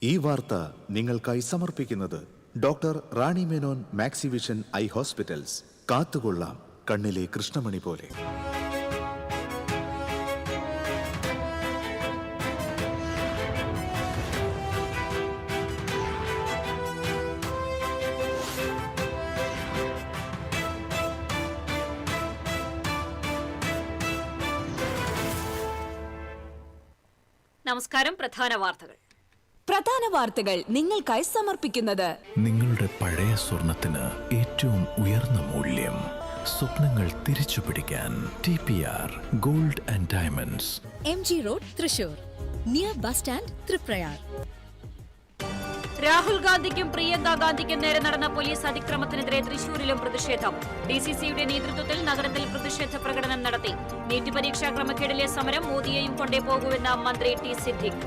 ഈ വാർത്ത നിങ്ങൾക്കായി സമർപ്പിക്കുന്നത് doctor Rani Menon Maxivision I hospitals. കാത്തുകൊള്ളാം കണ്ണിലെ കൃഷ്ണമണി പോലെ. നമസ്കാരം. പ്രധാന വാർത്തകൾ നിങ്ങൾക്കായി സമർപ്പിക്കുന്നത് നിങ്ങളുടെ പഴയ സ്വർണത്തിന് ഏറ്റവും ഉയർന്ന മൂല്യം. സ്വപ്നങ്ങൾ തിരിച്ചുപിടിക്കാൻ TPR gold and diamonds, MG road, Thrissur, near bus stand, Triprayar. Rahul ഗാന്ധിക്കും പ്രിയങ്ക ഗാന്ധിക്കും നേരെ നടന്ന പോലീസ് അതിക്രമത്തിനെതിരെ തൃശൂരിലും പ്രതിഷേധം. DCCയുടെ നേതൃത്വത്തിൽ നഗരത്തിൽ പ്രതിഷേധ പ്രകടനം നടത്തി. നീറ്റ് പരീക്ഷാ ക്രമക്കേടിലെ സമരം മോദിയെയും കൊണ്ടേ പോകൂവെന്ന മന്ത്രി T Siddique.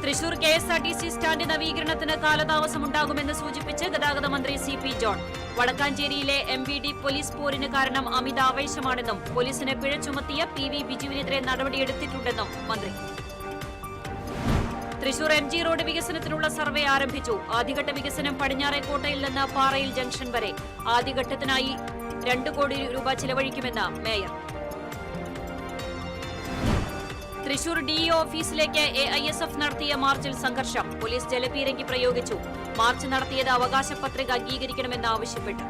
Thrissur KSRTC stand നവീകരണത്തിന് കാലതാമസമുണ്ടാകുമെന്ന് സൂചിപ്പിച്ച് ഗതാഗത മന്ത്രി CP ജോൺ. വടക്കാഞ്ചേരിയിലെ MVD പോലീസ് പോരിന് കാരണം അമിത ആവേശമാണെന്നും പോലീസിന് പിഴ ചുമത്തിയ PV ബിജുവിനെതിരെ നടപടിയെടുത്തിട്ടുണ്ടെന്നും മന്ത്രി. തൃശൂർ MG റോഡ് വികസനത്തിനുള്ള സർവേ ആരംഭിച്ചു. ആദ്യഘട്ട വികസനം പടിഞ്ഞാറേക്കോട്ടയിൽ നിന്ന് പാറയിൽ ജംഗ്ഷൻ വരെ. ആദ്യഘട്ടത്തിനായി 2 കോടി രൂപ ചിലവഴിക്കുമെന്ന് മേയർ. തൃശൂർ DE ഓഫീസിലേക്ക് AISF നടത്തിയ മാർച്ചിൽ സംഘർഷം. പോലീസ് ജലപീരങ്കി പ്രയോഗിച്ചു. മാർച്ച് നടത്തിയത് അവകാശ പത്രിക അംഗീകരിക്കണമെന്നാവശ്യപ്പെട്ടു.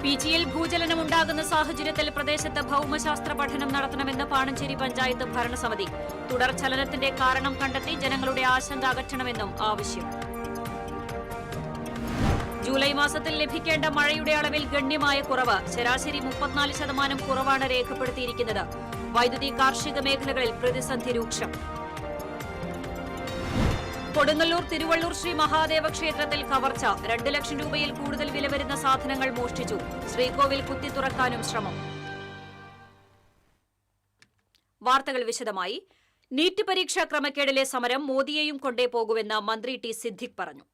PGയിൽ ഭൂചലനമുണ്ടാകുന്ന സാഹചര്യത്തിൽ പ്രദേശത്ത് ഭൌമശാസ്ത്ര പഠനം നടത്തണമെന്ന് പാണഞ്ചേരി പഞ്ചായത്ത് ഭരണസമിതി. തുടർ ചലനത്തിന്റെ കാരണം കണ്ടെത്തി ജനങ്ങളുടെ ആശങ്ക അകറ്റണമെന്നും ആവശ്യം. ജൂലൈ മാസത്തിൽ ലഭിക്കേണ്ട മഴയുടെ അളവിൽ ഗണ്യമായ കുറവ്. ശരാശരി 34% കുറവാണ് രേഖപ്പെടുത്തിയിരിക്കുന്നത്. വൈദ്യുതി, കാർഷിക മേഖലകളിൽ പ്രതിസന്ധി രൂക്ഷം. കൊടുങ്ങല്ലൂർ തിരുവള്ളൂർ ശ്രീ മഹാദേവ ക്ഷേത്രത്തിൽ കവർച്ച. 2 ലക്ഷം രൂപയിൽ കൂടുതൽ വില വരുന്ന സാധനങ്ങൾ മോഷ്ടിച്ചു. ശ്രീകോവിൽ കുത്തി തുറക്കാനും ശ്രമം. വാർത്തകൾ വിശദമായി. നീറ്റ് പരീക്ഷാ ക്രമക്കേടിലെ സമരം മോദിയെയും കൊണ്ടേ പോകുമെന്ന് മന്ത്രി ടി സിദ്ദിഖ് പറഞ്ഞു.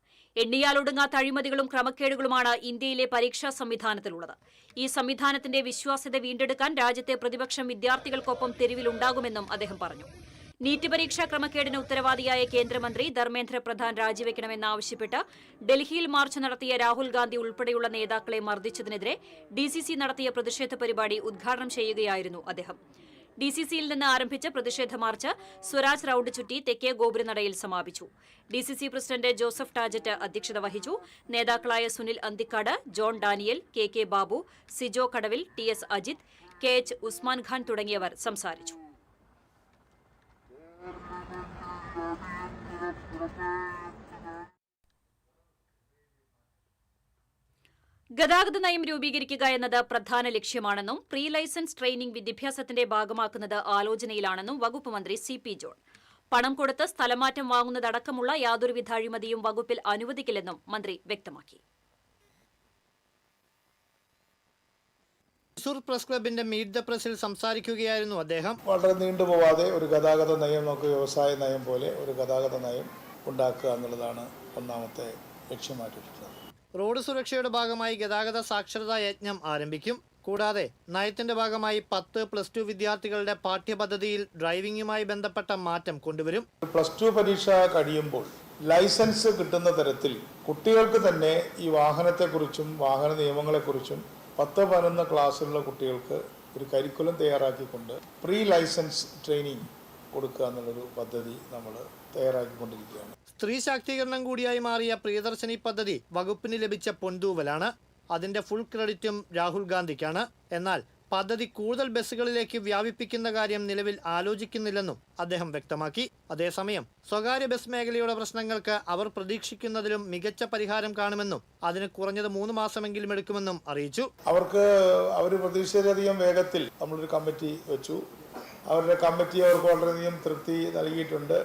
എണ്ണിയാലൊടുങ്ങാത്ത അഴിമതികളും ക്രമക്കേടുകളുമാണ് ഇന്ത്യയിലെ പരീക്ഷാ സംവിധാനത്തിലുള്ളത്. ഈ സംവിധാനത്തിന്റെ വിശ്വാസ്യത വീണ്ടെടുക്കാൻ രാജ്യത്തെ പ്രതിപക്ഷം വിദ്യാർത്ഥികൾക്കൊപ്പം തെരുവിലുണ്ടാകുമെന്നും അദ്ദേഹം പറഞ്ഞു. നീറ്റ് പരീക്ഷാ ക്രമക്കേടിന് ഉത്തരവാദിയായ കേന്ദ്രമന്ത്രി ധർമ്മേന്ദ്ര പ്രധാൻ രാജിവെക്കണമെന്നാവശ്യപ്പെട്ട് ഡൽഹിയിൽ മാർച്ച് നടത്തിയ രാഹുൽ ഗാന്ധി ഉൾപ്പെടെയുള്ള നേതാക്കളെ മർദ്ദിച്ചതിനെതിരെ DCC നടത്തിയ പ്രതിഷേധ പരിപാടി ഉദ്ഘാടനം ചെയ്യുകയായിരുന്നു അദ്ദേഹം. DCCയിൽ നിന്ന് ആരംഭിച്ച പ്രതിഷേധ മാർച്ച് സ്വരാജ് റൌണ്ട് ചുറ്റി തെക്കേ ഗോപുരനടയിൽ സമാപിച്ചു. DCC പ്രസിഡന്റ് ജോസഫ് ടാജറ്റ് അധ്യക്ഷത വഹിച്ചു. നേതാക്കളായ Sunil Anthikad, John Daniel, KK Babu, Sijo കടവിൽ, TS അജിത്, KH ഉസ്മാൻ ഖാൻ തുടങ്ങിയവർ സംസാരിച്ചു. ഗതാഗത നയം രൂപീകരിക്കുക എന്നത് പ്രധാന ലക്ഷ്യമാണെന്നും പ്രീ ലൈസൻസ് ട്രെയിനിംഗ് വിദ്യാഭ്യാസത്തിന്റെ ഭാഗമാക്കുന്നത് ആലോചനയിലാണെന്നും വകുപ്പ് മന്ത്രി CP ജോൺ. പണം കൊടുത്ത് സ്ഥലമാറ്റം വാങ്ങുന്നതടക്കമുള്ള യാതൊരുവിധ അഴിമതിയും വകുപ്പിൽ അനുവദിക്കില്ലെന്നും മന്ത്രി വ്യക്തമാക്കി. തൃശൂർ പ്രസ് ക്ലബിന്റെ മീറ്റ് ദ പ്രസിൽ സംസാരിക്കുകയായിരുന്നു അദ്ദേഹം. വളരെ നീണ്ടുപോവാതെ ഒരു ഗതാഗത നയം, നമുക്ക് വ്യവസായ നയം പോലെ ഒരു ഗതാഗത നയം ഉണ്ടാക്കുക എന്നുള്ളതാണ് ഒന്നാമത്തെ ലക്ഷ്യമായിട്ടുള്ളത്. റോഡ് സുരക്ഷയുടെ ഭാഗമായി ഗതാഗത സാക്ഷരതാ യജ്ഞം ആരംഭിക്കും. കൂടാതെ നയത്തിന്റെ ഭാഗമായി 10+2 വിദ്യാർത്ഥികളുടെ പാഠ്യപദ്ധതിയിൽ ഡ്രൈവിംഗുമായി ബന്ധപ്പെട്ട മാറ്റം കൊണ്ടുവരും. +2 പരീക്ഷ കഴിയുമ്പോൾ ലൈസൻസ് കിട്ടുന്ന തരത്തിൽ കുട്ടികൾക്ക് തന്നെ ഈ വാഹനത്തെക്കുറിച്ചും വാഹന നിയമങ്ങളെക്കുറിച്ചും 10-11 ക്ലാസ്സിലുള്ള കുട്ടികൾക്ക് ഒരു കരിക്കുലം തയ്യാറാക്കിക്കൊണ്ട് പ്രീ ലൈസൻസ് ട്രെയിനിങ് കൊടുക്കുക എന്നുള്ളൊരു പദ്ധതി നമ്മൾ തയ്യാറാക്കിക്കൊണ്ടിരിക്കുകയാണ്. സ്ത്രീ ശാക്തീകരണം കൂടിയായി മാറിയ പ്രിയദർശിനി പദ്ധതി വകുപ്പിന് ലഭിച്ച പൊൻതൂവലാണ്. അതിന്റെ ഫുൾ ക്രെഡിറ്റും രാഹുൽ ഗാന്ധിക്കാണ്. എന്നാൽ പദ്ധതി കൂടുതൽ ബസ്സുകളിലേക്ക് വ്യാപിപ്പിക്കുന്ന കാര്യം നിലവിൽ ആലോചിക്കുന്നില്ലെന്നും അദ്ദേഹം വ്യക്തമാക്കി. അതേസമയം സ്വകാര്യ ബസ് മേഖലയുടെ പ്രശ്നങ്ങൾക്ക് അവർ പ്രതീക്ഷിക്കുന്നതിലും മികച്ച പരിഹാരം കാണുമെന്നും അതിന് കുറഞ്ഞത് 3 മാസമെങ്കിലും എടുക്കുമെന്നും അറിയിച്ചു. അവർ പ്രതീക്ഷിച്ചതിലധികം വേഗത്തിൽ നമ്മളൊരു കമ്മിറ്റി വെച്ചു. അവരുടെ കമ്മിറ്റി അവർക്ക് വളരെയധികം തൃപ്തി നൽകിയിട്ടുണ്ട്.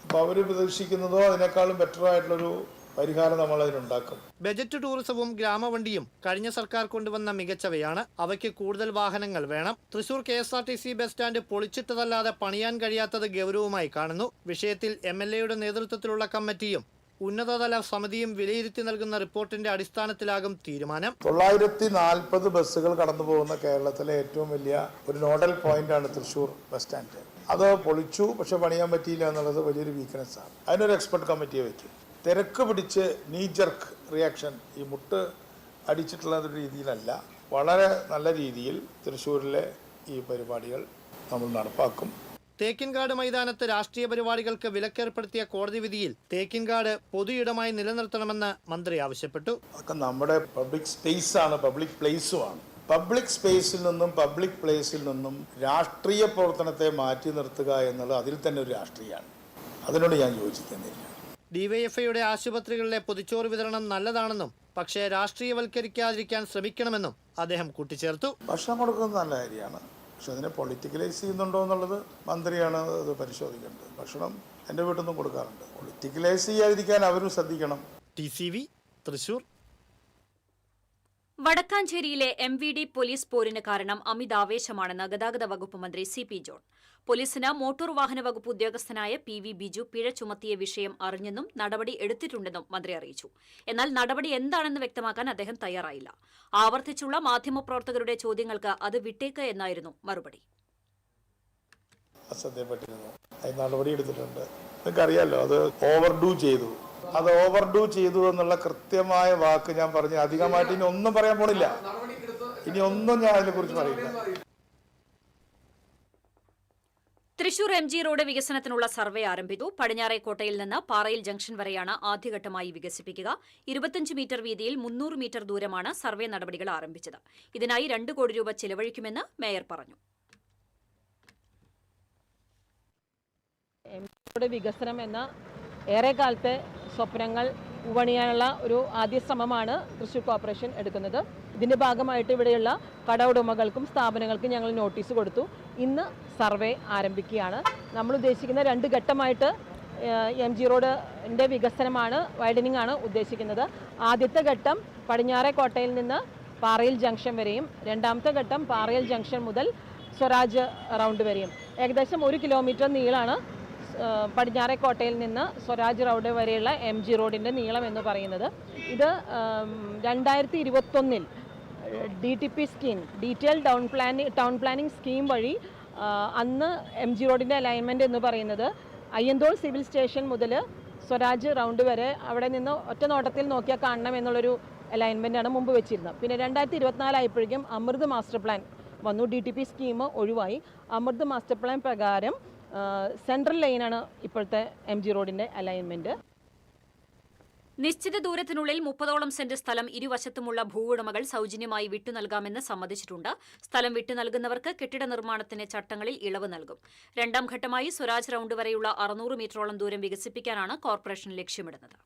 അപ്പോൾ അവർ പ്രതീക്ഷിക്കുന്നതോ അതിനേക്കാളും ബെറ്റർ ആയിട്ടുള്ളൊരു പരിഹാരം നമ്മൾ അതിനുണ്ടാക്കും. ബജറ്റ് ടൂറിസവും ഗ്രാമവണ്ടിയും കഴിഞ്ഞ സർക്കാർ കൊണ്ടുവന്ന മികച്ചവയാണ്. അവയ്ക്ക് കൂടുതൽ വാഹനങ്ങൾ വേണം. തൃശൂർ KSRTC ബസ് സ്റ്റാൻഡ് പൊളിച്ചിട്ടതല്ലാതെ പണിയാൻ കഴിയാത്തത് ഗൗരവമായി കാണുന്നു. വിഷയത്തിൽ MLAയുടെ നേതൃത്വത്തിലുള്ള കമ്മിറ്റിയും ഉന്നതതല സമിതിയും വിലയിരുത്തി നൽകുന്ന റിപ്പോർട്ടിന്റെ അടിസ്ഥാനത്തിലാകും തീരുമാനം. 940 ബസ്സുകൾ കടന്നു പോകുന്ന കേരളത്തിലെ ഏറ്റവും വലിയ ഒരു നോഡൽ പോയിന്റാണ് തൃശ്ശൂർ ബസ് സ്റ്റാൻഡ്. അത് പൊളിച്ചു, പക്ഷെ പണിയാൻ പറ്റിയില്ല എന്നുള്ളത് വലിയൊരു വീക്ക്നെസ്സാണ്. അതിനൊരു എക്സ്പെർട്ട് കമ്മിറ്റിയെ വയ്ക്കും. തിരക്ക് പിടിച്ച് നീജർക്ക് റിയാക്ഷൻ, ഈ മുട്ട് അടിച്ചിട്ടുള്ള രീതിയിലല്ല, വളരെ നല്ല രീതിയിൽ തൃശ്ശൂരിലെ ഈ പരിപാടികൾ നമ്മൾ നടപ്പാക്കും. തേക്കിൻകാട് മൈതാനത്ത് രാഷ്ട്രീയ പരിപാടികൾക്ക് വിലക്കേർപ്പെടുത്തിയ കോടതി വിധിയിൽ തേക്കിൻകാട് പൊതു ഇടമായി നിലനിർത്തണമെന്ന് മന്ത്രി ആവശ്യപ്പെട്ടു. അതൊക്കെ നമ്മുടെ പബ്ലിക് സ്പേസാണ്, പബ്ലിക് പ്ലേസുമാണ്. പബ്ലിക് സ്പേസിൽ നിന്നും പബ്ലിക് പ്ലേസിൽ നിന്നും രാഷ്ട്രീയ പ്രവർത്തനത്തെ മാറ്റി നിർത്തുക എന്നുള്ളത് അതിൽ തന്നെ ഒരു രാഷ്ട്രീയമാണ്. അതിനോട് ഞാൻ യോജിക്കുന്നില്ല. ഡിവൈഎഫ്ഐയുടെ ആശുപത്രികളിലെ പൊതിച്ചോറ് വിതരണം നല്ലതാണെന്നും പക്ഷേ രാഷ്ട്രീയവൽക്കരിക്കാതിരിക്കാൻ ശ്രമിക്കണമെന്നും അദ്ദേഹം കൂട്ടിച്ചേർത്തു. ഭക്ഷണം കൊടുക്കുന്നത് നല്ല കാര്യമാണ്, പക്ഷെ അതിനെ പൊളിറ്റിക്കലൈസ് ചെയ്യുന്നുണ്ടോ എന്നുള്ളത് മന്ത്രിയാണ് അത് പരിശോധിക്കേണ്ടത്. ഭക്ഷണം എൻ്റെ വീട്ടിൽ നിന്നും കൊടുക്കാറുണ്ട്. പൊളിറ്റിക്കലൈസ് ചെയ്യാതിരിക്കാൻ അവരും ശ്രദ്ധിക്കണം. TCV തൃശൂർ. വടക്കാഞ്ചേരിയിലെ MVD പോലീസ് പോരിന് കാരണം അമിതാവേശമാണെന്ന് ഗതാഗത വകുപ്പ് മന്ത്രി CP ജോൺ. പോലീസിന് മോട്ടോർ വാഹന വകുപ്പ് ഉദ്യോഗസ്ഥനായ PV ബിജു പിഴ ചുമത്തിയ വിഷയം അറിഞ്ഞെന്നും നടപടി എടുത്തിട്ടുണ്ടെന്നും മന്ത്രി അറിയിച്ചു. എന്നാൽ നടപടി എന്താണെന്ന് വ്യക്തമാക്കാൻ അദ്ദേഹം തയ്യാറായില്ല. ആവർത്തിച്ചുള്ള മാധ്യമപ്രവർത്തകരുടെ ചോദ്യങ്ങൾക്ക് അത് വിട്ടേക്ക് എന്നായിരുന്നു മറുപടി. നടപടി എടുത്തിട്ടുണ്ട്. നിങ്ങൾക്കറിയാലോ, അത് ഓവർഡൂ ചെയ്തു. അത് ഓവർഡൂ ചെയ്തു എന്നുള്ള കൃത്യമായ വാക്ക് ഞാൻ പറഞ്ഞു. അധികമായിട്ട് ഇനി ഒന്നും പറയാൻ പോണില്ല. ഇനി ഒന്നും ഞാൻ അതിനെക്കുറിച്ച് പറയില്ല. തൃശൂർ MG റോഡ് വികസനത്തിനുള്ള സർവേ ആരംഭിച്ചു. പടിഞ്ഞാറേക്കോട്ടയിൽ നിന്ന് പാറയിൽ ജംഗ്ഷൻ വരെയാണ് ആദ്യഘട്ടമായി വികസിപ്പിക്കുക. 25 മീറ്റർ വീതിയിൽ 300 മീറ്റർ ദൂരമാണ് സർവേ നടപടികൾ ആരംഭിച്ചത്. ഇതിനായി 2 കോടി രൂപ ചെലവഴിക്കുമെന്ന് മേയർ പറഞ്ഞു. വികസനം എന്ന ഏറെക്കാലത്തെ സ്വപ്നങ്ങൾ ഉവണിയാനുള്ള ഒരു ആദ്യ ശ്രമമാണ് തൃശ്ശൂർ കോർപ്പറേഷൻ എടുക്കുന്നത്. ഇതിൻ്റെ ഭാഗമായിട്ട് ഇവിടെയുള്ള കട ഉടമകൾക്കും സ്ഥാപനങ്ങൾക്കും ഞങ്ങൾ നോട്ടീസ് കൊടുത്തു. ഇന്ന് സർവേ ആരംഭിക്കുകയാണ്. നമ്മൾ ഉദ്ദേശിക്കുന്ന 2 ഘട്ടമായിട്ട് MG റോഡിൻ്റെ വികസനമാണ്, വൈഡനിങ് ആണ് ഉദ്ദേശിക്കുന്നത്. ആദ്യത്തെ ഘട്ടം പടിഞ്ഞാറേക്കോട്ടയിൽ നിന്ന് പാറയിൽ ജംഗ്ഷൻ വരെയും, രണ്ടാമത്തെ ഘട്ടം പാറയിൽ ജംഗ്ഷൻ മുതൽ സ്വരാജ് റൗണ്ട് വരെയും. ഏകദേശം 1 കിലോമീറ്റർ നീളമാണ് പടിഞ്ഞാറേക്കോട്ടയിൽ നിന്ന് സ്വരാജ് റോഡ് വരെയുള്ള MG റോഡിൻ്റെ നീളം എന്ന് പറയുന്നത്. ഇത് 2021 DTP scheme, detail town planning scheme വഴി അന്ന് MG റോഡിൻ്റെ അലൈൻമെൻറ്റ് എന്ന് പറയുന്നത് അയ്യന്തോൾ സിവിൽ സ്റ്റേഷൻ മുതൽ സ്വരാജ് റൗണ്ട് വരെ അവിടെ നിന്ന് ഒറ്റ നോട്ടത്തിൽ നോക്കിയാൽ കാണണം എന്നുള്ളൊരു അലൈൻമെൻറ്റാണ് മുമ്പ് വെച്ചിരുന്നത്. പിന്നെ 2024 ആയപ്പോഴേക്കും അമൃത് മാസ്റ്റർ പ്ലാൻ വന്നു. DTP സ്കീം ഒഴിവായി. അമൃത് മാസ്റ്റർ പ്ലാൻ പ്രകാരം സെൻട്രൽ ലൈനാണ് ഇപ്പോഴത്തെ MG റോഡിൻ്റെ അലൈൻമെൻറ്റ്. നിശ്ചിത ദൂരത്തിനുള്ളിൽ 30ഓളം സെന്റ് സ്ഥലം ഇരുവശത്തുമുള്ള ഭൂവുടമകൾ സൗജന്യമായി വിട്ടുനൽകാമെന്ന് സമ്മതിച്ചിട്ടുണ്ട്. സ്ഥലം വിട്ടുനൽകുന്നവർക്ക് കെട്ടിട നിർമ്മാണത്തിന് ചട്ടങ്ങളിൽ ഇളവ് നൽകും. 2ാം ഘട്ടമായി സ്വരാജ് റൗണ്ട് വരെയുള്ള 600 മീറ്ററോളം ദൂരം വികസിപ്പിക്കാനാണ് കോർപ്പറേഷൻ ലക്ഷ്യമിടുന്നത്.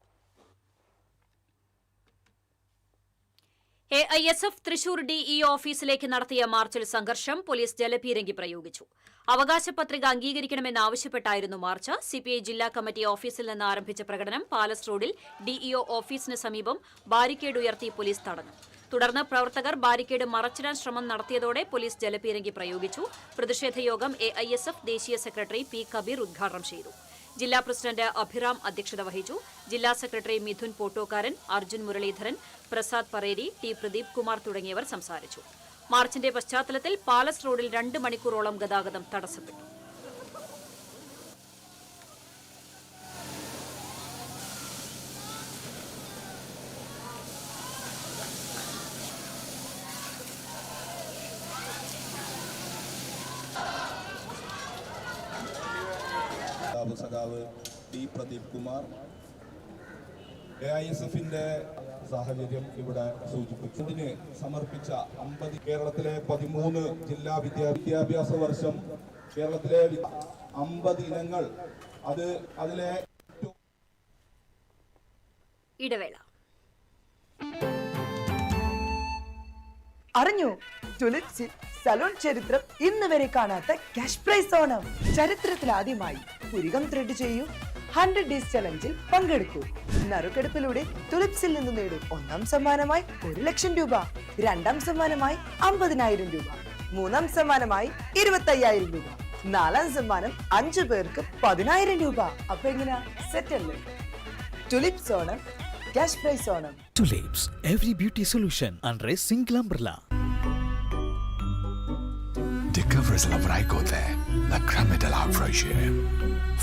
AISF തൃശൂർ DE ഓഫീസിലേക്ക് നടത്തിയ മാർച്ചിൽ സംഘർഷം. പോലീസ് ജലപീരങ്കി പ്രയോഗിച്ചു. അവകാശ പത്രിക അംഗീകരിക്കണമെന്നാവശ്യപ്പെട്ടായിരുന്നു മാർച്ച്. CPI ജില്ലാ കമ്മിറ്റി ഓഫീസിൽ നിന്ന് ആരംഭിച്ച പ്രകടനം പാലസ് റോഡിൽ DEO ഓഫീസിന് സമീപം ബാരിക്കേഡ് ഉയർത്തി പോലീസ് തടഞ്ഞു. തുടർന്ന് പ്രവർത്തകർ ബാരിക്കേഡ് മറച്ചിടാൻ ശ്രമം നടത്തിയതോടെ പോലീസ് ജലപീരങ്കി പ്രയോഗിച്ചു. പ്രതിഷേധ യോഗം AISF ദേശീയ സെക്രട്ടറി P. കബീർ ഉദ്ഘാടനം ചെയ്തു. ജില്ലാ പ്രസിഡന്റ് അഭിറാം അധ്യക്ഷത വഹിച്ചു. ജില്ലാ സെക്രട്ടറി മിഥുൻ പോട്ടോക്കാരൻ, അർജുൻ മുരളീധരൻ, പ്രസാദ് പരേരി, T. പ്രദീപ് കുമാർ തുടങ്ങിയവർ സംസാരിച്ചു. മാർച്ചിന്റെ പശ്ചാത്തലത്തിൽ പാലസ് റോഡിൽ 2 മണിക്കൂറോളം ഗതാഗതം തടസ്സപ്പെട്ടു. സഖാവ് T. പ്രദീപ് കുമാർ AISFന്റെ സാഹചര്യം ഇവിടെ സൂചിപ്പിച്ചതിന് സമർപ്പിച്ച 50 കേരളത്തിലെ 13 ജില്ലാ വിദ്യാഭ്യാസ വർഷം കേരളത്തിലെ 50 ഇനങ്ങൾ അതിലെ ഇടവേള. അറിഞ്ഞു ടുലിപ്സിൽ സലൂൺ ചരിത്രം ഇന്ന് വരെ കാണാത്ത ക്യാഷ് പ്രൈസ് ഓണം. ചരിത്രത്തിൽ ആദ്യമായി പുരികം ത്രെഡ് ചെയ്യൂ, 100 ഡേയ്സ് ചലഞ്ചിൽ പങ്കെടുക്കൂ. നറുക്കെടുപ്പിലൂടെ ടുലിപ്സിൽ നിന്ന് നേടൂ 1ാം സമ്മാനമായി 1 ലക്ഷം രൂപ, 2ാം സമ്മാനമായി 50,000 രൂപ, 3ാം സമ്മാനമായി 25,000 രൂപ, 4ാം സമ്മാനം 5 പേർക്ക് 10,000 രൂപ. അപ്പൊ എങ്ങനെയാ, സെറ്റ് അല്ലേ? Tulips Onam, Cash Prize Onam. Tulips, every beauty solution under a single umbrella. Discover love Raiko there, La Crème de la Fraîcheur.